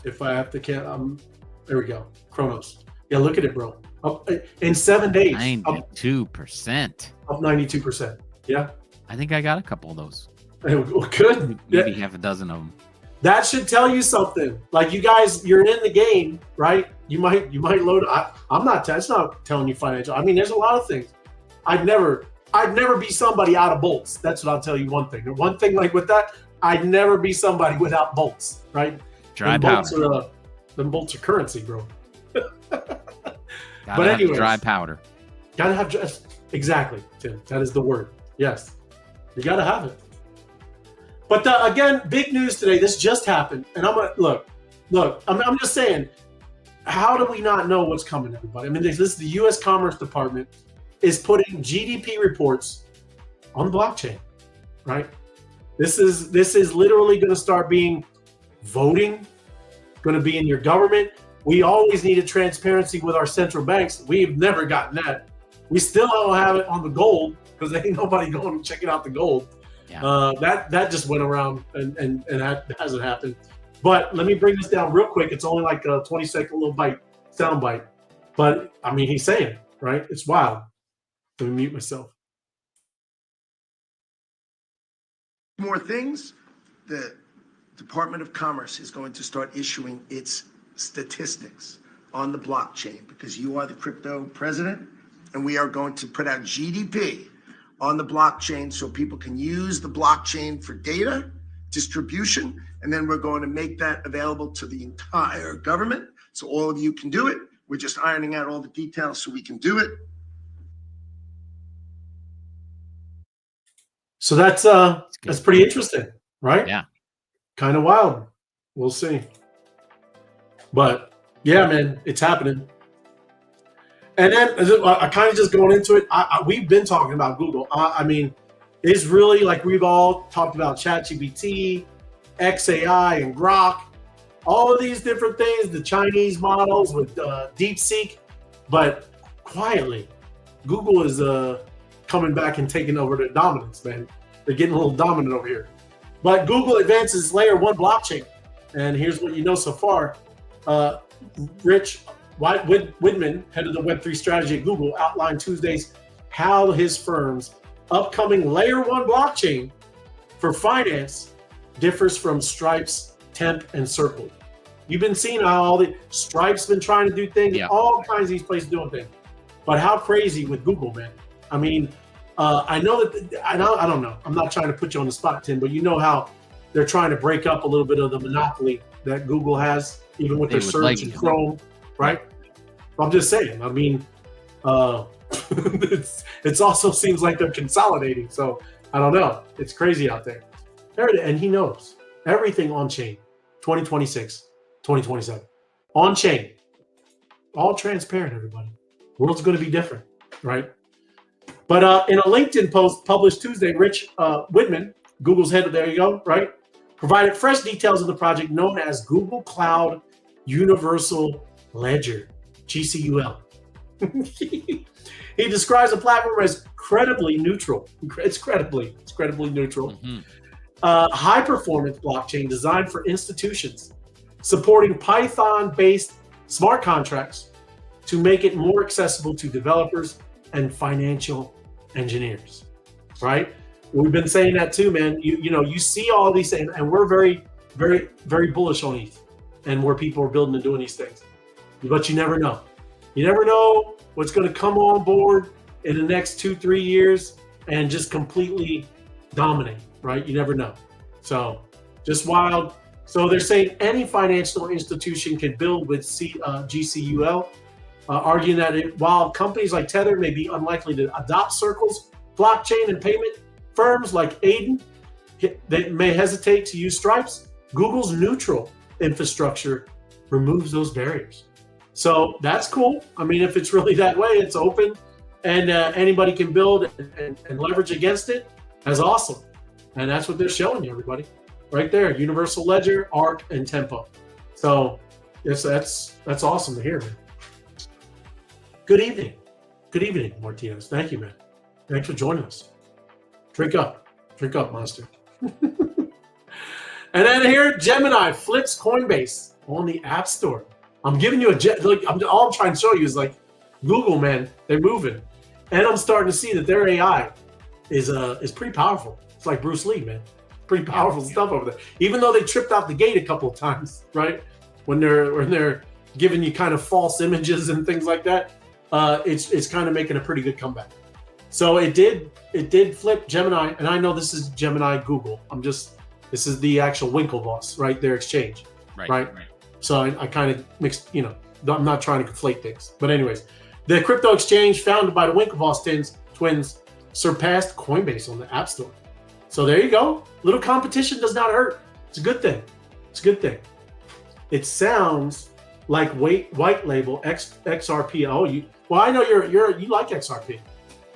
If I have to count, there we go. Chronos. Yeah, look at it, bro. Up in 7 days. 92%. Up 92%. Yeah. I think I got a couple of those. Good. Maybe half a dozen of them. That should tell you something. Like you guys, you're in the game, right? You might load. I'm not. That's not telling you financial. I mean, there's a lot of things. I'd never be somebody out of bolts. That's what I'll tell you. One thing. One thing like with that, I'd never be somebody without bolts, right? Dry powder. Them bolts are currency, bro. But anyway, dry powder. Gotta have exactly, Tim. That is the word. Yes, you gotta have it. But again, big news today. This just happened, and I'm gonna look. I'm just saying. How do we not know what's coming, everybody? I mean, this is the U.S. Commerce Department is putting GDP reports on the blockchain, right? This is literally going to start being voting, going to be in your government. We always needed transparency with our central banks. We've never gotten that. We still don't have it on the gold because ain't nobody going and checking out the gold. Yeah. That just went around and that hasn't happened. But let me bring this down real quick. It's only like a 20-second little sound bite. But I mean, he's saying it, right? It's wild. Let me mute myself. More things. The Department of Commerce is going to start issuing its statistics on the blockchain because you are the crypto president, and we are going to put out GDP on the blockchain so people can use the blockchain for data distribution, and then we're going to make that available to the entire government so all of you can do it. We're just ironing out all the details so we can do it. So that's pretty interesting, right? Yeah. Kind of wild. We'll see. But yeah, man, it's happening. And then I kind of just going into it. We've been talking about Google. I mean, it's really like we've all talked about ChatGPT, XAI, and Grok, all of these different things, the Chinese models with DeepSeek. But quietly, Google is coming back and taking over the dominance, man. They're getting a little dominant over here. But Google advances layer 1 blockchain. And here's what you know so far. Rich Widman, head of the Web3 strategy at Google, outlined Tuesdays how his firm's upcoming layer 1 blockchain for finance differs from Stripe's Temp and Circle. You've been seeing how all the Stripe's been trying to do things, yeah. All kinds of these places doing things. But how crazy with Google, man? I mean, I know that I don't know. I'm not trying to put you on the spot, Tim, but you know how they're trying to break up a little bit of the monopoly that Google has, even with their search and Chrome, right? I'm just saying. I mean, it also seems like they're consolidating. So I don't know. It's crazy out there. And he knows everything on chain, 2026, 2027, on chain, all transparent, everybody. World's going to be different, right? But in a LinkedIn post published Tuesday, Rich Widman, Google's head, there you go, right, provided fresh details of the project known as Google Cloud Universal Ledger, GCUL. He describes the platform as credibly neutral. It's credibly neutral. Mm-hmm. High-performance blockchain designed for institutions, supporting Python-based smart contracts to make it more accessible to developers and financial engineers, right? We've been saying that too, man. You see all these things, and we're very, very, very bullish on these and where people are building and doing these things. But you never know. You never know what's going to come on board in the next 2-3 years and just completely dominate, right? You never know. So just wild. So they're saying any financial institution can build with GCUL, arguing that while companies like Tether may be unlikely to adopt Circle's blockchain and payment, firms like Aiden that may hesitate to use Stripes, Google's neutral infrastructure removes those barriers. So that's cool. I mean, if it's really that way, it's open and anybody can build and leverage against it. That's awesome. And that's what they're showing you, everybody. Right there, Universal Ledger, Arc, and Tempo. So that's awesome to hear, man. Good evening. Good evening, Martinez. Thank you, man. Thanks for joining us. Drink up, monster. And then here, Gemini flips Coinbase on the App Store. I'm giving you all I'm trying to show you is like Google, man, they're moving, and I'm starting to see that their AI is pretty powerful. It's like Bruce Lee, man, pretty powerful stuff over there. Even though they tripped out the gate a couple of times, right? When they're giving you kind of false images and things like that, it's kind of making a pretty good comeback. So it did flip Gemini, and I know this is Gemini Google. This is the actual Winklevoss, right? Their exchange, right? So I kind of mixed, I'm not trying to conflate things. But anyways, the crypto exchange founded by the Winklevoss twins surpassed Coinbase on the App Store. So there you go. Little competition does not hurt. It's a good thing. It's a good thing. It sounds like white label XRP. Oh, I know you like XRP,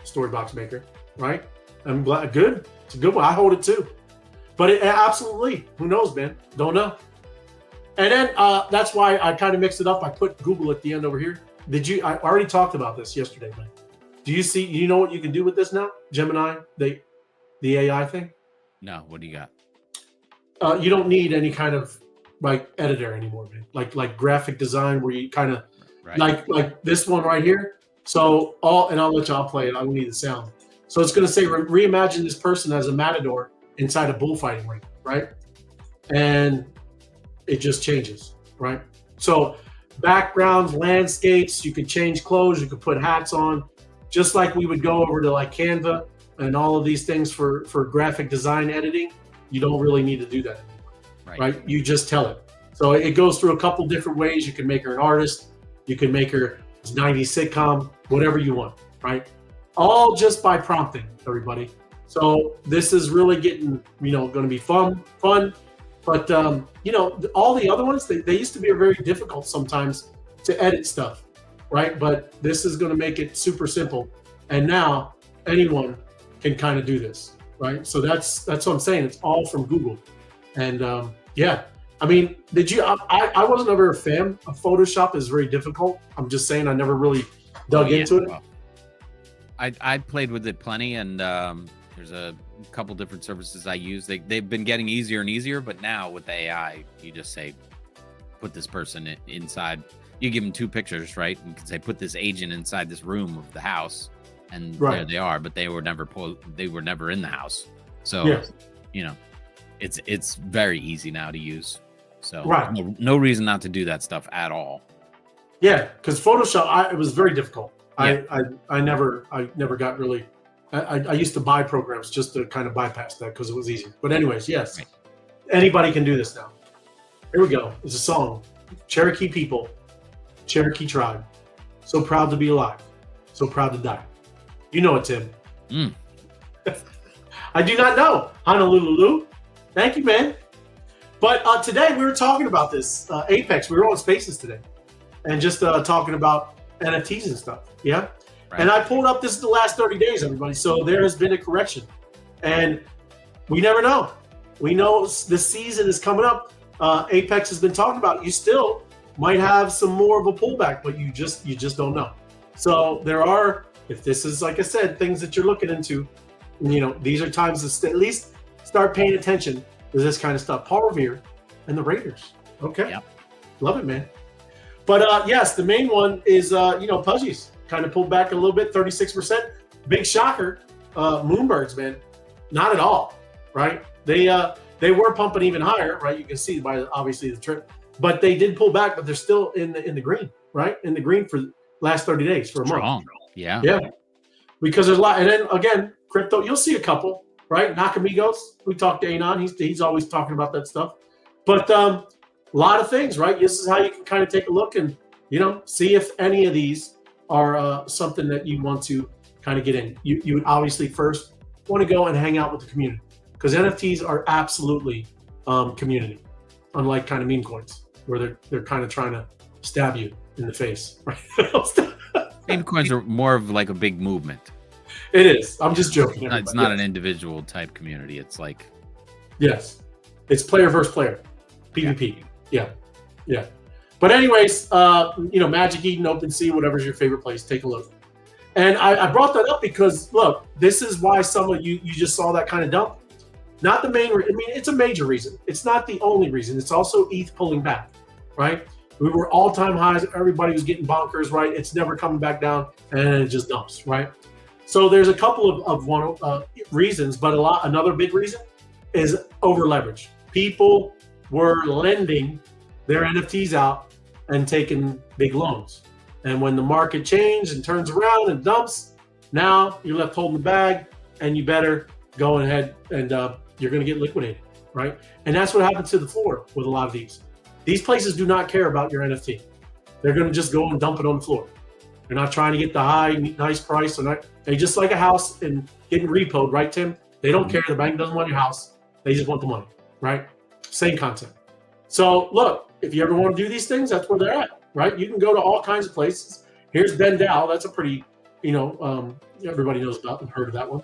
Storybox Maker, right? I'm glad. Good. It's a good one. I hold it too. But absolutely, who knows, man? Don't know. And then that's why I kind of mixed it up. I put Google at the end over here. I already talked about this yesterday, man. Do you know what you can do with this now? Gemini, the AI thing? No, what do you got? You don't need any kind of like editor anymore, man. Like graphic design where you kind of like this one right here. So I'll play it. I don't need the sound. So it's going to say reimagine this person as a matador inside a bullfighting ring, right? And it just changes, right? So backgrounds, landscapes, you could change clothes, you could put hats on, just like we would go over to like Canva and all of these things for graphic design editing. You don't really need to do that anymore, right? You just tell it. So it goes through a couple different ways. You can make her an artist, you can make her a 90s sitcom, whatever you want, right? All just by prompting, everybody. So this is really getting, going to be fun. But, all the other ones, they used to be very difficult sometimes to edit stuff, right? But this is going to make it super simple. And now anyone can kind of do this, right? So that's what I'm saying. It's all from Google. And I mean, I wasn't ever a fan of Photoshop. It's very difficult. I'm just saying I never really dug into it. Well, I played with it plenty, and there's a couple different services I use. They've been getting easier and easier, but now with the AI, you just say, put this person inside. You give them 2 pictures, right? You can say, put this agent inside this room of the house, and there they are. But they were never in the house. So, it's very easy now to use. So no reason not to do that stuff at all. Yeah, because Photoshop, it was very difficult. Yeah. I never got really. I used to buy programs just to kind of bypass that because it was easier. But anyways, yes, anybody can do this now. Here we go. It's a song. Cherokee people, Cherokee tribe. So proud to be alive. So proud to die. You know it, Tim. I do not know. Honolulu. Thank you, man. But today we were talking about this. Apex, we were on Spaces today. And just talking about NFTs and stuff. Yeah. And I pulled up, this is the last 30 days, everybody. So there has been a correction. And we never know. We know the season is coming up. Apex has been talking about it. You still might have some more of a pullback, but you just don't know. So there are, if this is, like I said, things that you're looking into, these are times to at least start paying attention to this kind of stuff. Paul Revere and the Raiders. Okay. Yep. Love it, man. But yes, the main one is, Pudgies. Kind of pulled back a little bit, 36%. Big shocker. Moonbirds, man, not at all, right? They were pumping even higher, right? You can see by obviously the trip, but they did pull back, but they're still in the green, right? In the green for the last 30 days for a month. Yeah. Because there's a lot, and then again, crypto. You'll see a couple, right? Nakamigos. We talked to Anon. He's always talking about that stuff, but a lot of things, right? This is how you can kind of take a look and see if any of these are something that you want to kind of get in. You would obviously first want to go and hang out with the community, because NFTs are absolutely community, unlike kind of meme coins where they're kind of trying to stab you in the face. Right? Meme coins are more of like a big movement. It is. I'm just joking. It's not an individual type community. It's like, yes, it's player versus player, PvP. Yeah. But anyways, Magic Eden, OpenSea, whatever's your favorite place, take a look. And I brought that up because, look, this is why some of you just saw that kind of dump. Not the main, it's a major reason. It's not the only reason. It's also ETH pulling back, right? We were all-time highs. Everybody was getting bonkers, right? It's never coming back down, and it just dumps, right? So there's a couple of reasons, but another big reason is over leverage. People were lending their NFTs out and taking big loans. And when the market changed and turns around and dumps, now you're left holding the bag, and you better go ahead and you're going to get liquidated, right? And that's what happens to the floor with a lot of these. These places do not care about your NFT. They're going to just go and dump it on the floor. They're not trying to get the high, nice price. They just like a house and getting repoed, right, Tim? They don't care. The bank doesn't want your house. They just want the money, right? Same concept. So look, if you ever want to do these things, that's where they're at, right? You can go to all kinds of places. Here's Ben Dow. That's a pretty, everybody knows about and heard of that one.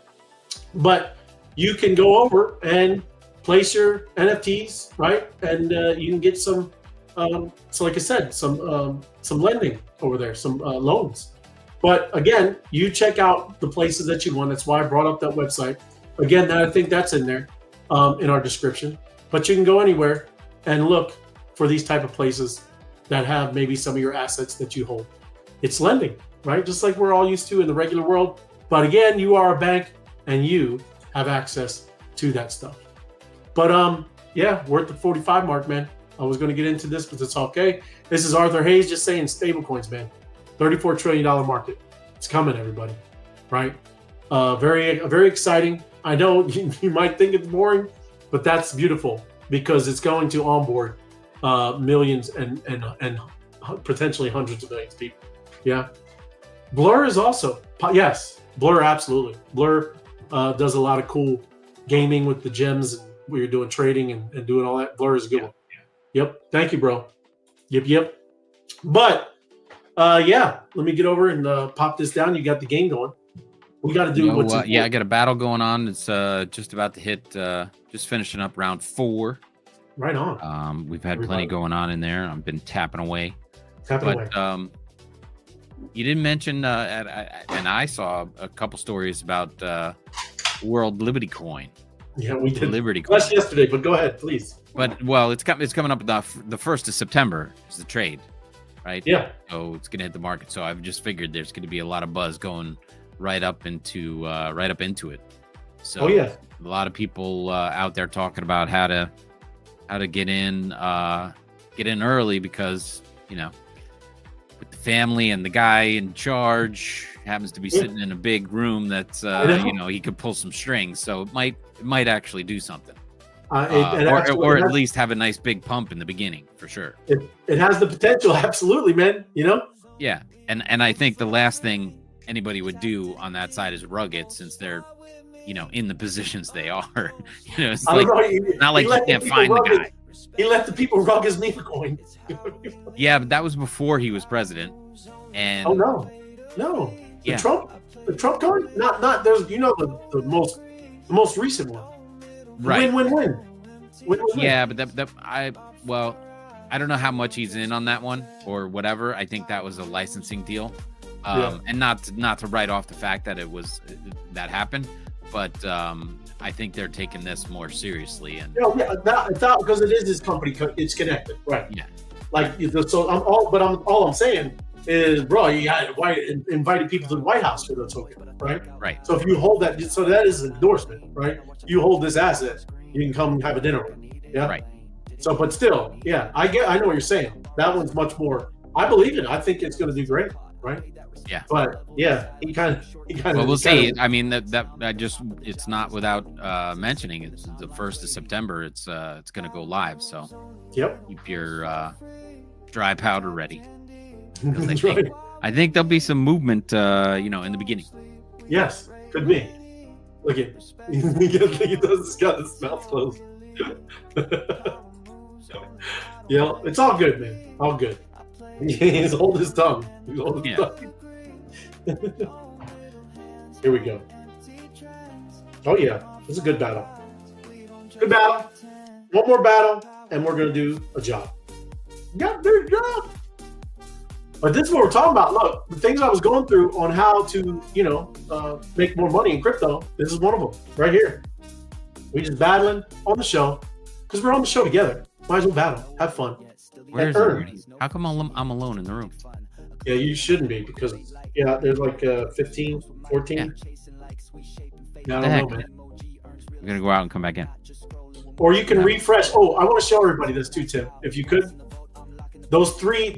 But you can go over and place your NFTs, right? And you can get some, so like I said, some lending over there, some loans. But again, you check out the places that you want. That's why I brought up that website. Again, I think that's in there in our description. But you can go anywhere and look for these type of places that have maybe some of your assets that you hold. It's lending, right? Just like we're all used to in the regular world. But again, you are a bank and you have access to that stuff. But yeah, we're at the 45 mark, man. I was going to get into this, but it's okay. This is Arthur Hayes just saying stablecoins, man. $34 trillion market. It's coming, everybody, right? Very exciting. I know you might think it's boring, but that's beautiful because it's going to onboard millions and potentially hundreds of millions of people. Yeah. Blur is also, yes, Blur, absolutely. Blur does a lot of cool gaming with the gems and where you're doing trading and doing all that. Blur is a good one. Yep. Thank you, bro. Yep. But yeah, let me get over and pop this down. You got the game going. We got to do what's yeah, I got a battle going on. It's just about to hit, just finishing up round 4. Right on. We've had plenty going on in there. I've been tapping away. You didn't mention, and I saw a couple stories about World Liberty Coin. Yeah, we did. Liberty Coin. That's yesterday, but go ahead, please. But well, it's coming up the 1st of September is the trade, right? Yeah. So it's gonna hit the market. So I've just figured there's gonna be a lot of buzz going right up into it. So yeah, a lot of people out there talking about how to get in early because with the family and the guy in charge happens to be sitting in a big room that's he could pull some strings, so it might actually do something, or at least have a nice big pump in the beginning for sure. It has the potential, absolutely, man. Yeah, and I think the last thing anybody would do on that side is rug it, since they're in the positions they are. It's not like you can't find the guy. He let the people rug his meme coin. Yeah, but that was before he was president. And no. The Trump coin? Not there's the most recent one. Right. Win. Yeah, but I don't know how much he's in on that one or whatever. I think that was a licensing deal. And not to write off the fact that that happened, but I think they're taking this more seriously. And that because it is his company. It's connected, right? Yeah. All I'm saying is, bro, you invited people to the White House for the token, right? Right. So if you hold that, so that is an endorsement, right? You hold this asset, you can come have a dinner with me. Yeah. Right. So, but still, yeah, I know what you're saying. That one's much more. I believe it. I think it's going to do great, right? Yeah. But yeah, he kind of. Well, we'll see. I mean, it's not without mentioning. It's the 1st of September. It's going to go live. So. Yep. Keep your dry powder ready. That's right. I think there'll be some movement, in the beginning. Yes, could be. Look at he does got his mouth closed. Yeah, it's all good, man. All good. He's hold his tongue. Here we go. Oh yeah, it's a good battle. Good battle. One more battle, and we're gonna do a job. Got to do a job. But this is what we're talking about. Look, the things I was going through on how to, make more money in crypto. This is one of them right here. We just battling on the show because we're on the show together. Might as well battle, have fun. Where is earn. it? How come I'm alone in the room? Yeah, you shouldn't be because there's like 15, 14. Yeah. I don't know, man. I'm gonna go out and come back in. Or you can refresh. Oh, I want to show everybody this too, Tim. If you could, those three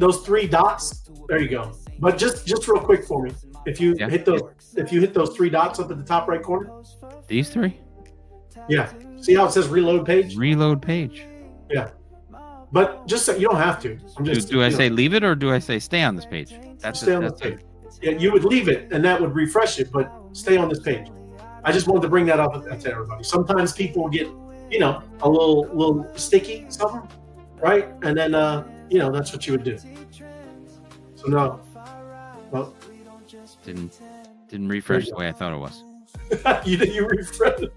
dots. There you go. But just real quick for me, if you hit those three dots up at the top right corner. These three? Yeah. See how it says reload page? Reload page. Yeah. But just so you don't have to. Do I say leave it or do I say stay on this page? Stay on this page. Yeah, you would leave it and that would refresh it, but stay on this page. I just wanted to bring that up to everybody. Sometimes people get, a little sticky, something, right? And then, that's what you would do. So no, well, didn't refresh the way I thought it was. you refresh it.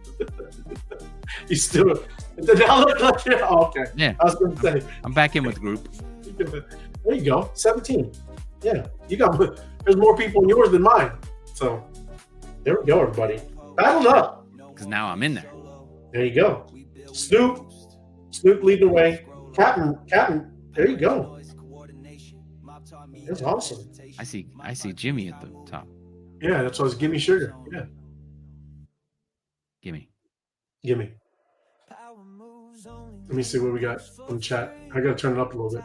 You still. Now look, oh, okay. Yeah. I was going to say. I'm back in with the group. There you go. 17. Yeah, you got. There's more people in yours than mine. So there we go, everybody. Battled up. Because now I'm in there. There you go. Snoop leading the way. Captain. There you go. That's awesome. I see Jimmy at the top. Yeah, that's what I was. Gimme sugar. Yeah. Gimme. Let me see what we got on the chat. I got to turn it up a little bit.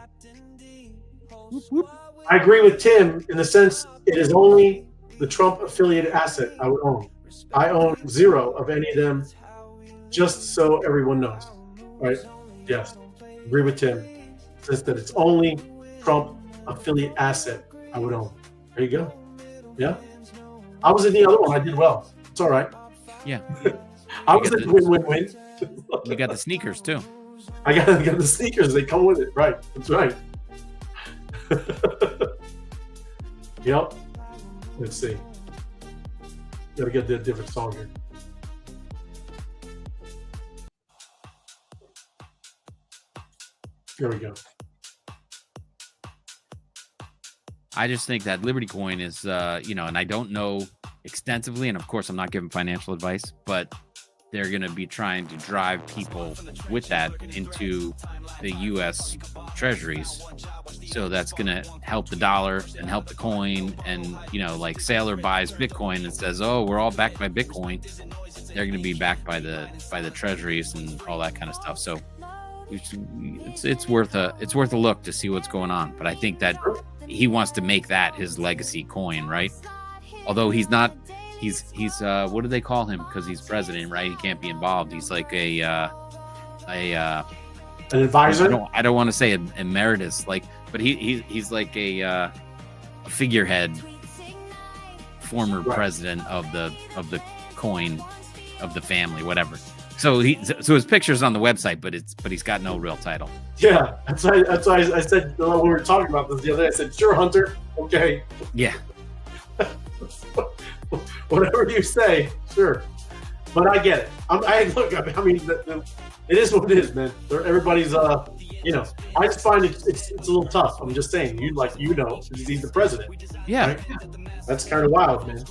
I agree with Tim in the sense it is only the Trump affiliated asset I would own. I own 0 of any of them, just so everyone knows. Right? Yes. Agree with Tim. Says that it's only Trump affiliate asset I would own. There you go. Yeah. I was in the other one. I did well. It's all right. Yeah. I was in win-win-win. You got the sneakers too. I got the sneakers. They come with it. Right. That's right. Yep. Let's see. Gotta get the different song here. Here we go. I just think that Liberty Coin is, and I don't know extensively, and of course I'm not giving financial advice, but they're going to be trying to drive people with that into the U.S. treasuries. So that's going to help the dollar and help the coin. And, like Sailor buys Bitcoin and says, oh, we're all backed by Bitcoin. They're going to be backed by the treasuries and all that kind of stuff. So it's worth a look to see what's going on. But I think that he wants to make that his legacy coin, right? Although he's not. He's what do they call him? Because he's president, right? He can't be involved. He's like an advisor. I don't want to say emeritus, but he's like a figurehead, former president of the coin of the family, whatever. So his picture's on the website, but he's got no real title. Yeah, that's why I said when we were talking about this the other day. I said, sure, Hunter. Okay. Yeah. Whatever you say, sure. But I get it. It is what it is, man. Everybody's, I just find it's a little tough. I'm just saying, because he's the president. Yeah. Right? That's kind of wild, man.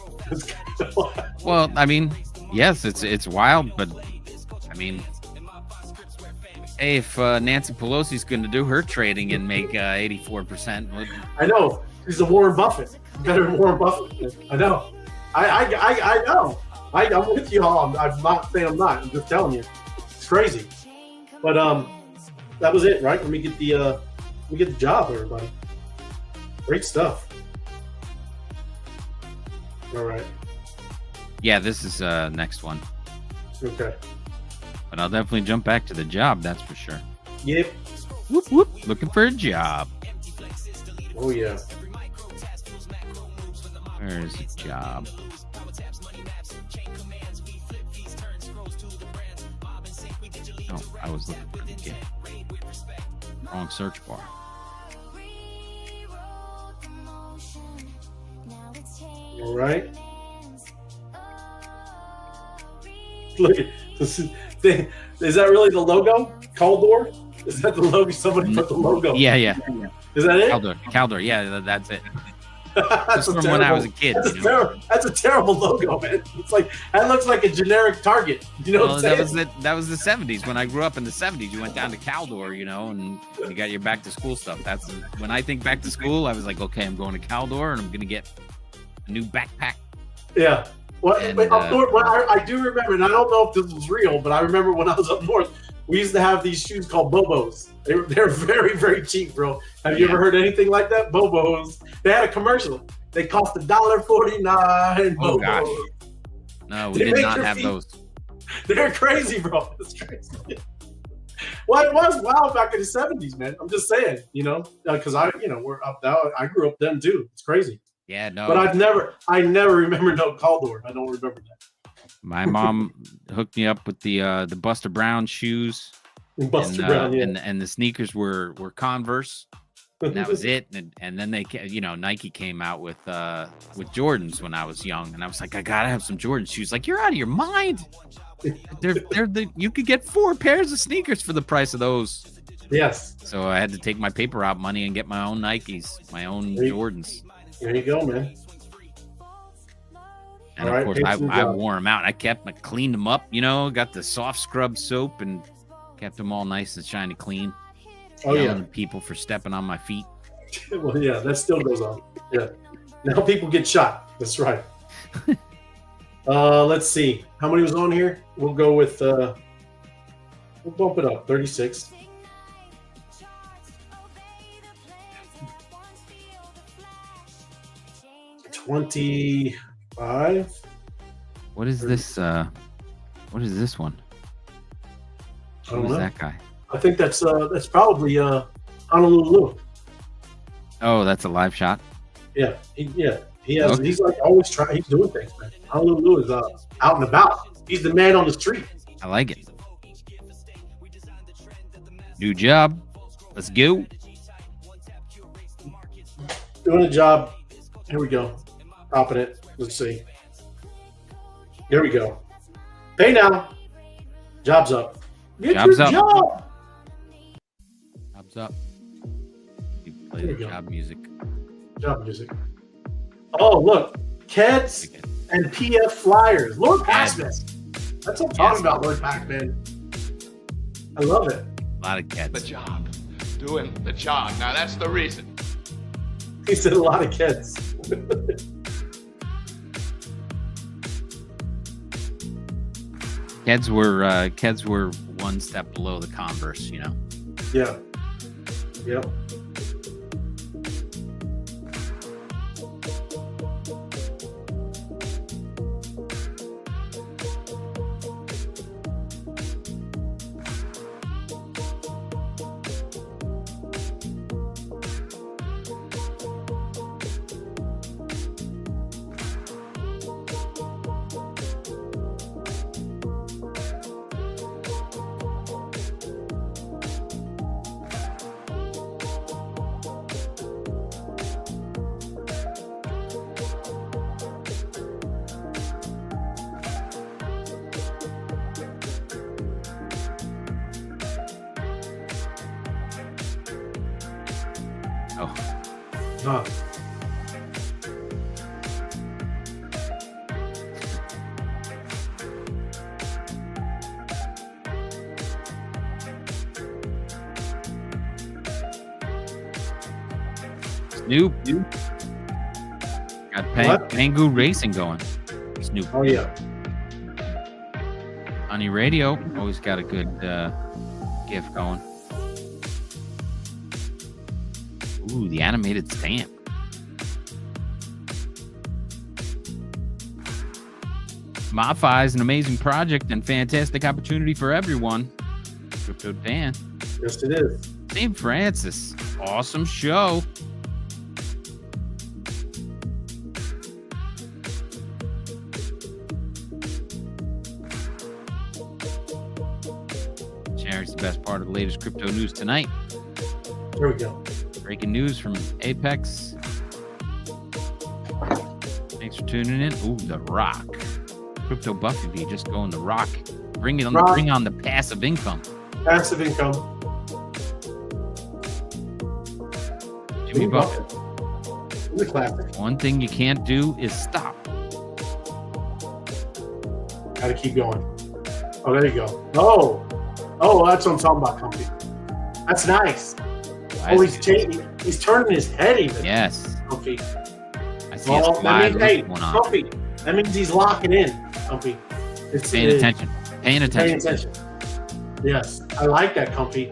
Well, yes, it's wild, but hey, if Nancy Pelosi's going to do her trading and make 84%, I know. He's a Warren Buffett. Better than Warren Buffett. I know. I know. I'm with you all. I'm not saying I'm not. I'm just telling you. It's crazy. But that was it, right? Let me get the job, everybody. Great stuff. All right. Yeah, this is next one. Okay. But I'll definitely jump back to the job, that's for sure. Yep. Whoop whoop. Looking for a job. Oh yeah. Where's the job? Oh, I was looking for the kid. Wrong search bar. All right. Look at this. Is that really the logo? Caldor? Is that the logo? Somebody put the logo. Yeah. Is that it? Caldor. Yeah, that's it. That's from when I was a kid. That's a terrible logo, man. It's like that looks like a generic Target. You know what I'm saying? That was the 70s. When I grew up in the 70s, you went down to Caldor, and you got your back to school stuff. That's when I think back to school, I was like, okay, I'm going to Caldor and I'm going to get a new backpack. Yeah. Well, And, up north, I do remember, and I don't know if this was real, but I remember when I was up north, we used to have these shoes called Bobos. They're very, very cheap, bro. Have you ever heard anything like that? Bobos. They had a commercial. They cost $1.49. Oh, gosh. No, we did not have those. They're crazy, bro. It's crazy. Well, it was wild back in the 70s, man. I'm just saying, because we're up now. I grew up then too. It's crazy. Yeah, no. But I never remember no Caldor. I don't remember that. My mom hooked me up with the Buster Brown shoes. Buster Brown, yeah. And the sneakers were Converse. And that was it. And then they, Nike came out with Jordans when I was young, and I was like, I gotta have some Jordan shoes. Like, you're out of your mind. You could get 4 pairs of sneakers for the price of those. Yes. So I had to take my paper route money and get my own Nikes, my own Jordans. There you go, man. And of course, I wore them out. I cleaned them up, got the soft scrub soap and kept them all nice and shiny clean. Oh, yeah. People for stepping on my feet. Well, yeah, that still goes on. Yeah. Now people get shot. That's right. Let's see. How many was on here? We'll go with, we'll bump it up. 36. 25. What is this? What is this one? Who is that guy? I think that's probably Honolulu. Oh, that's a live shot. Yeah, he has. Okay. He's like always trying. He's doing things, man. Honolulu is out and about. He's the man on the street. I like it. New job. Let's go. Doing a job. Here we go. Popping it. Let's see. Here we go. Pay now. Job's up. Get Job's your up. job. Job's up. You play the job music. Job music. Oh, look. Keds and PF Flyers. Lord Pac-Man. That's what I'm talking about, Lord Pac-Man. I love it. A lot of Keds. The job. Doing the job. Now that's the reason. He said a lot of Keds. Keds were one step below the Converse, Yeah. Yep. Huh. Snoop. Got Pangu Racing going. Snoop. Oh, yeah. Honey Radio. Always got a good GIF going. Ooh, the animated stamp. MOBFI is an amazing project and fantastic opportunity for everyone. Crypto Dan. Yes, it is. St. Francis. Awesome show. Sharing's the best part of the latest crypto news tonight. There we go. Breaking news from Apex. Thanks for tuning in. Ooh, The Rock. Crypto Buffy B just going The Rock. Bring on the passive income. Passive income. Jimmy Buffett. It's a classic. One thing you can't do is stop. Got to keep going. Oh, there you go. Oh, that's what I'm talking about, Comfy. That's nice. Oh, he's changing. He's turning his head even. Yes. Comfy. I see a slide going on. Comfy. That means he's locking in, Comfy. It's Paying attention. Paying attention. Yes, I like that, Comfy.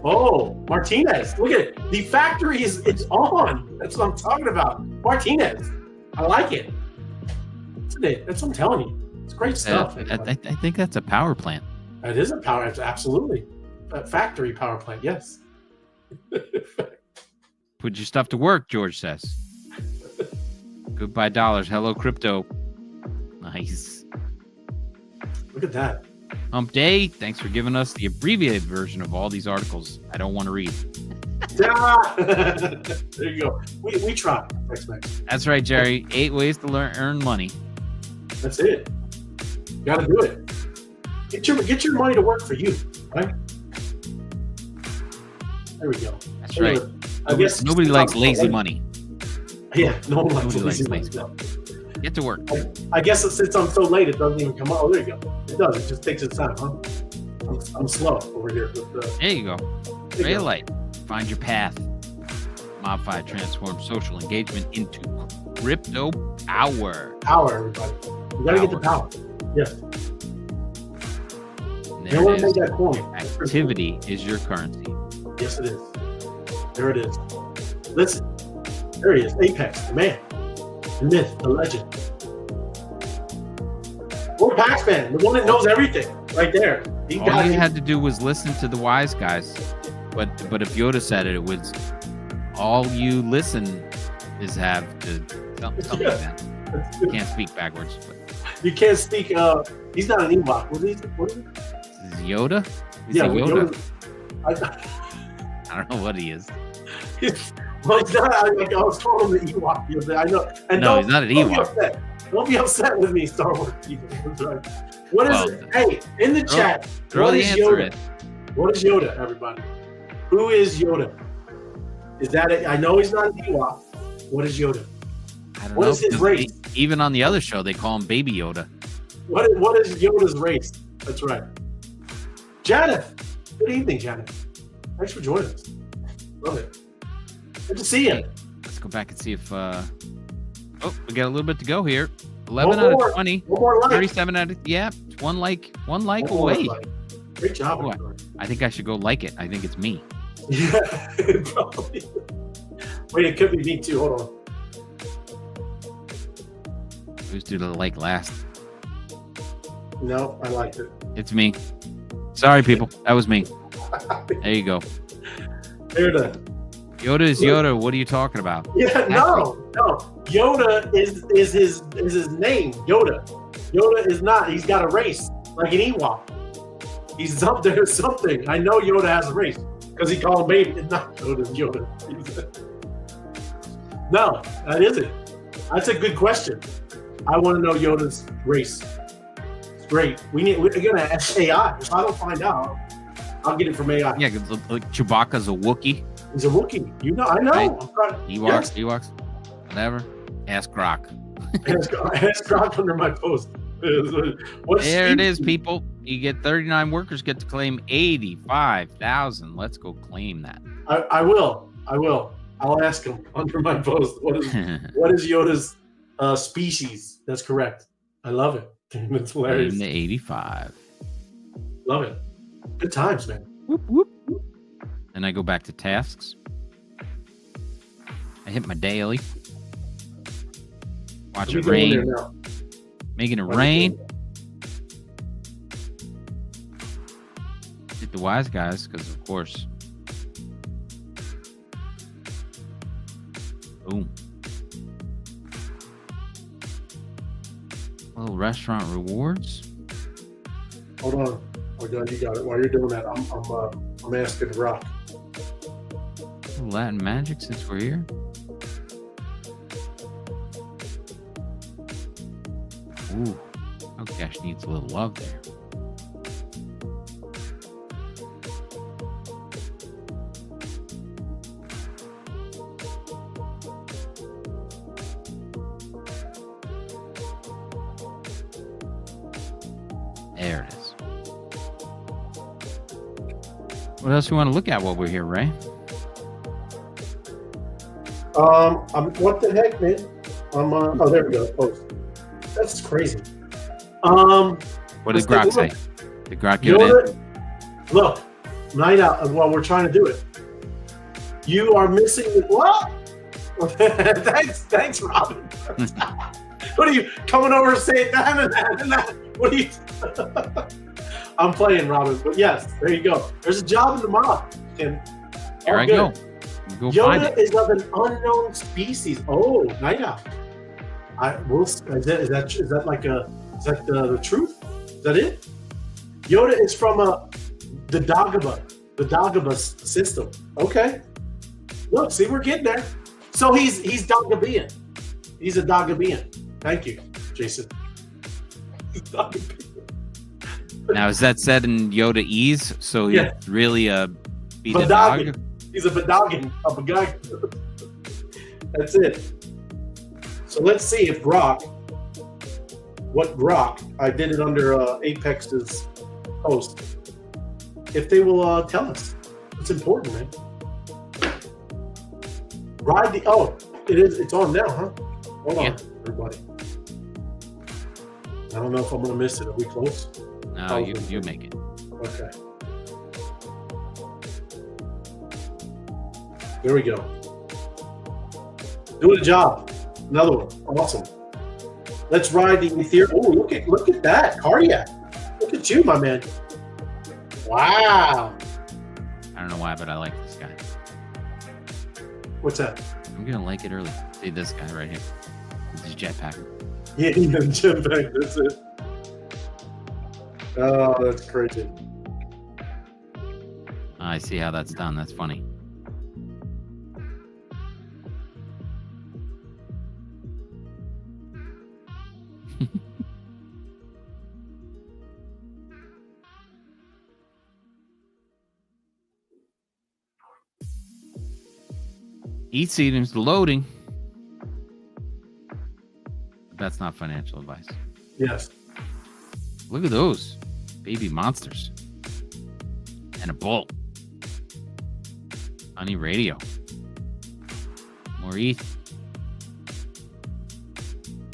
Oh, Martinez. Look at it. The factory it's on. That's what I'm talking about. Martinez. I like it. That's what I'm telling you. It's great stuff. I think that's a power plant. It is a power. It's absolutely a factory power plant. Yes. Put your stuff to work, George says. Goodbye dollars. Hello, crypto. Nice. Look at that. Hump Day, thanks for giving us the abbreviated version of all these articles I don't want to read. There you go. We try. Tex-Mex. That's right, Jerry. 8 ways to earn money. That's it. You got to do it. Get your money to work for you, right? There we go. That's right. I guess nobody likes lazy money. Yeah, no one likes Nobody lazy money. Get to work. I guess since I'm so late, it doesn't even come out. Oh, there you go. It does. It just takes its time, huh? I'm slow over here. There you go. Ray of light. Find your path. MOBFI transforms social engagement into crypto power. Power, everybody. You gotta get the power. Yes. There it is. That coin. Activity is your currency. Yes, it is. There it is. Listen. There he is. Apex, the man. The myth, the legend. Or Pac-Man, the one that knows everything. Right there. All you had to do was listen to the wise guys. But if Yoda said it, it was all you listen is have to something like that. You can't speak backwards. But. You can't speak. He's not an Ewok. What is he? Is he Yoda? Yeah, Yoda. I don't know what he is. Well, he's not. I was calling him the Ewok. I know. And no, he's not an Ewok. Don't be upset with me, Star Wars people. Right. What is it? Hey, in the chat, what is Yoda? What is Yoda, everybody? Who is Yoda? Is that it? I know he's not an Ewok. What is Yoda? I don't know. What is his race? Even on the other show, they call him Baby Yoda. What is Yoda's race? That's right. Janet. Good evening, Janet. Thanks for joining us. Love it. Good to see you. Let's go back and see if... Oh, we got a little bit to go here. 11 out of 20. 37 out of... Yeah, one like away. Great job. Oh, I think I should go like it. I think it's me. Yeah, probably. Wait, it could be me too. Hold on. Who's do the like last? No, I liked it. It's me. Sorry, people. That was me. There you go. There it is. Yoda is Yoda. What are you talking about? Yeah, no. Yoda is his name. Yoda. Yoda is not. He's got a race like an Ewok. He's up there something. I know Yoda has a race because he called him baby. It's not Yoda. No, that isn't. That's a good question. I want to know Yoda's race. It's great. We're gonna ask AI. If I don't find out, I'll get it from AI. Yeah, like Chewbacca's a Wookiee. He's a Wookiee. You know, I know. Right. Ewoks, whatever. Ask Grok. Ask Grok under my post. There it is, people. You get 39 workers get to claim 85,000. Let's go claim that. I will. I'll ask him under my post. What is Yoda's species? That's correct. I love it. It's hilarious. In the 85. Love it. Good times, man. Whoop, whoop, whoop. And I go back to tasks. I hit my daily. Watch it rain. Making it rain. Hit the wise guys, because of course. Boom. Little restaurant rewards. Hold on. Oh, God, you got it. While you're doing that, I'm asking Rock. Latin magic since we're here. Ooh, Cash needs a little love there. There it is. What else you want to look at while we're here, Ray? What the heck, man? Oh, there we go. Post. That's crazy. What did Grok say? Did Grok give it in? Look, night out while we're trying to do it. You are missing the what? thanks, Robin. What are you coming over and saying that? What are you? I'm playing, Robin, but yes, there you go. There's a job in the mob, Tim. Here I go. Go find Yoda it. is of an unknown species. Oh, night out. Is that like the truth? Is that it? Yoda is from the Dagobah system. Okay. Look, see, we're getting there. So he's Dagabian. He's a Dagabian. Thank you, Jason. He's Dagabian. Now, is that said in Yoda Eyes? So he's really a beat a dog? He's a Badogin. A Bagag. That's it. So let's see if Grok, I did it under Apex's post, if they will tell us. It's important, man. It's on now, huh? Hold on, everybody. I don't know if I'm going to miss it. Are we close? No, you make it. Okay. There we go. Doing a job. Another one. Awesome. Let's ride the Ethereum. Oh, look at that. Cardiac. Look at you, my man. Wow. I don't know why, but I like this guy. What's that? I'm going to like it early. See this guy right here. This jetpack. Yeah, the jetpack. That's it. Oh, that's crazy. I see how that's done. That's funny. Ethereum's loading. That's not financial advice. Yes. Look at those baby monsters. And a bull. Honey radio. More ETH.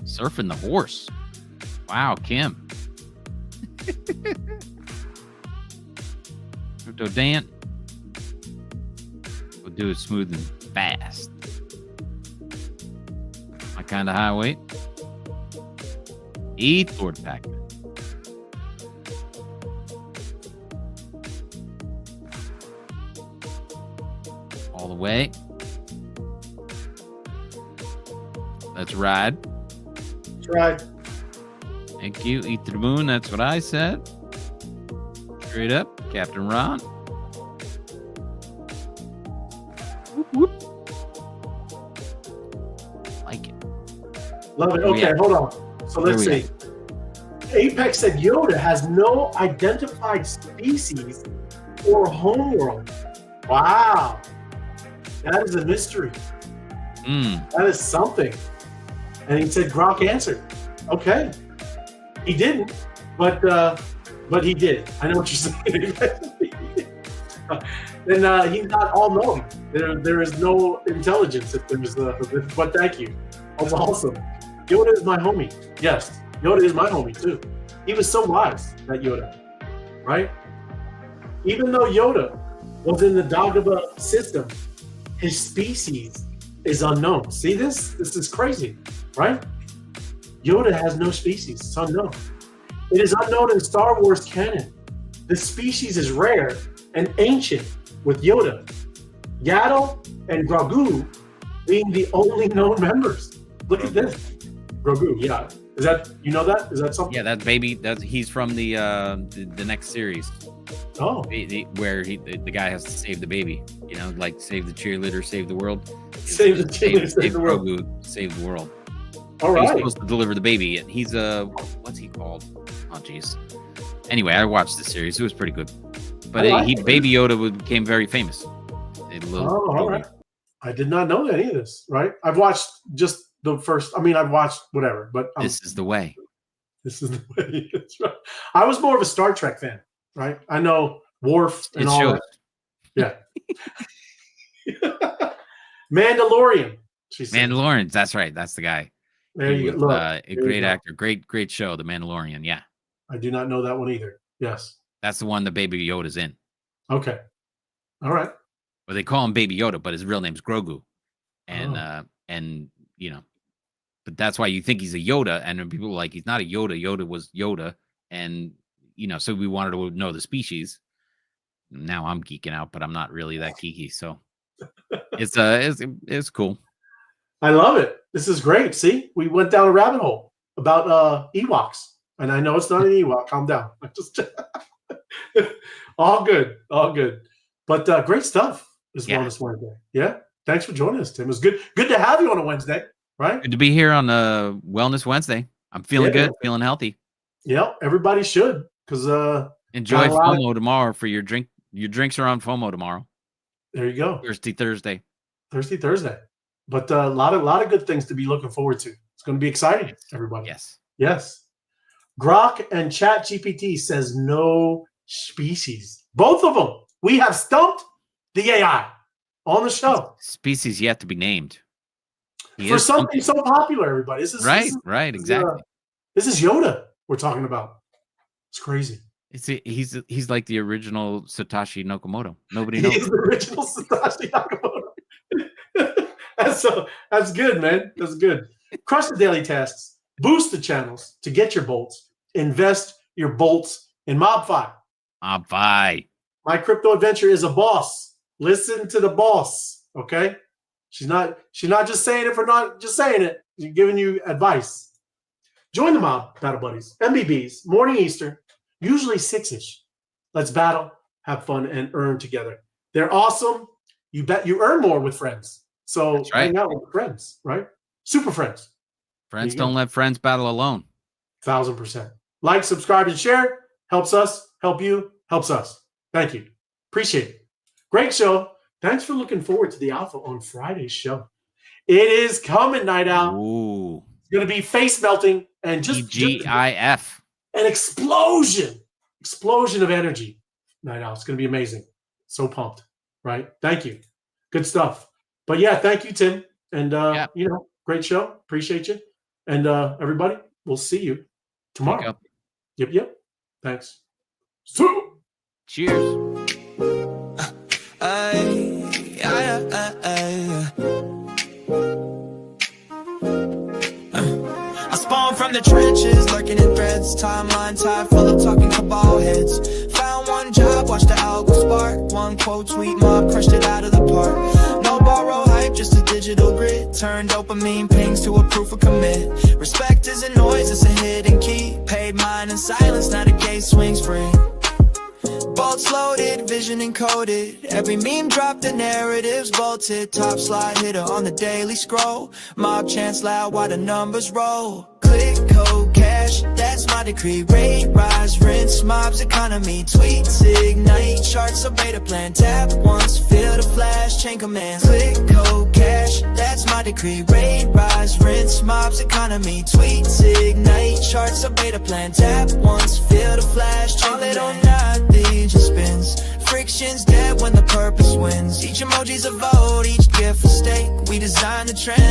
Surfing the horse. Wow, Kim. Crypto Dan. We'll do it smooth and fast. My kind of highway. ETH Lord Pac-Man. All the way. Let's ride. Let's ride. Thank you. Eat to the moon. That's what I said. Straight up. Captain Ron. Whoop, whoop. Like it. Love it. Okay, hold on. So let's see. Apex said Yoda has no identified species or homeworld. Wow. That is a mystery. That is something. And he said Grok answered. Okay. He didn't, but he did. I know what you're saying. Then he's not all-knowing. There is no intelligence if there's but thank you. That's awesome. Yoda is my homie. Yes, Yoda is my homie too. He was so wise, that Yoda, right? Even though Yoda was in the Dagobah system, his species is unknown. See this? This is crazy, right? Yoda has no species. It's unknown. It is unknown in Star Wars canon. The species is rare and ancient, with Yoda, Yaddle, and Grogu being the only known members. Look at this. Grogu, yeah. Is that, you know that? Is that something? Yeah, that baby, he's from the next series. Oh. Where the guy has to save the baby. You know, like save the cheerleader, save the world. Save the cheerleader, save the world. Grogu, save the world. All right. He's supposed to deliver the baby, and he's what's he called? Oh, jeez. Anyway, I watched the series. It was pretty good. But Baby Yoda became very famous. All right. I did not know any of this, right? I've watched just the first, I've watched whatever, but this is the way. This is the way. That's right. I was more of a Star Trek fan, right? I know Worf and It all shows. that. Yeah. Mandalorian. She said. Mandalorian. That's right. That's the guy. There He you was, go. a There great you go. actor. Great show. The Mandalorian. Yeah. I do not know that one either. Yes. That's the one the Baby Yoda's in. Okay. All right. Well, they call him Baby Yoda, but his real name's Grogu. And you know, but that's why you think he's a Yoda, and then people are like, he's not a Yoda. Yoda was Yoda, and you know, so we wanted to know the species. Now I'm geeking out, but I'm not really that geeky, so it's cool. I love it. This is great. See, we went down a rabbit hole about Ewoks, and I know it's not an Ewok. Calm down. I just all good, all good. But great stuff. This Wellness Wednesday. Yeah. Thanks for joining us, Tim. It was good to have you on a Wednesday, right? Good to be here on Wellness Wednesday. I'm feeling good, feeling healthy. Yeah, everybody should, because enjoy FOMO tomorrow for your drink. Your drinks are on FOMO tomorrow. There you go. Thursday. But a lot of good things to be looking forward to. It's going to be exciting, everybody. Yes. Grok and ChatGPT says no species. Both of them. We have stumped the AI on the show. Species yet to be named. For something so popular, everybody. Right, exactly. This is Yoda we're talking about. It's crazy. He's like the original Satoshi Nakamoto. Nobody knows. He's the original Satoshi Nakamoto. That's good, man. That's good. Crush the daily tasks. Boost the channels to get your bolts. Invest your bolts in MOBFI. MOBFI. My crypto adventure is a boss. Listen to the boss, okay? She's not just saying it for not just saying it. She's giving you advice. Join the mob, Battle Buddies. MBBs, morning Eastern, usually 6-ish. Let's battle, have fun, and earn together. They're awesome. You bet you earn more with friends. So hang out with friends, right? Super friends. Friends don't let friends battle alone. 1000%. Like, subscribe, and share. Helps us, help you, helps us. Thank you. Appreciate it. Great show. Thanks for looking forward to the Alpha on Friday's show. It is coming, Night Out. Ooh. It's going to be face melting and just GIF. An explosion of energy. Night Out. It's going to be amazing. So pumped, right? Thank you. Good stuff. But yeah, thank you, Tim. And, great show. Appreciate you. And everybody, we'll see you tomorrow. Yep. Thanks. Cheers. I spawn from the trenches, lurking in threads. Timeline tied full of talking cabal heads. Found one job, watched the algo spark. One quote tweet mob, crushed it out of the park. No borrow hype, just a digital grid. Turn dopamine pings to a proof of commit. Respect isn't noise, it's a hidden key. Paid mine in silence, now the gate swings free. Bolts loaded, vision encoded. Every meme dropped, the narratives bolted. Top slide hitter on the daily scroll. Mob chants loud while the numbers roll. Click, code, cash, that's my decree. Rate, rise, rinse, mob's economy. Tweets, ignite, charts, a beta plan. Tap once, feel the flash, chain commands. Click, code, cash, that's my decree. Rate, rise, rinse, mob's economy. Tweets, ignite, charts, a beta plan. Tap once, feel the flash, chain commands. All it or nothing just spins. Friction's dead when the purpose wins. Each emoji's a vote, each gift a stake. We design the trend.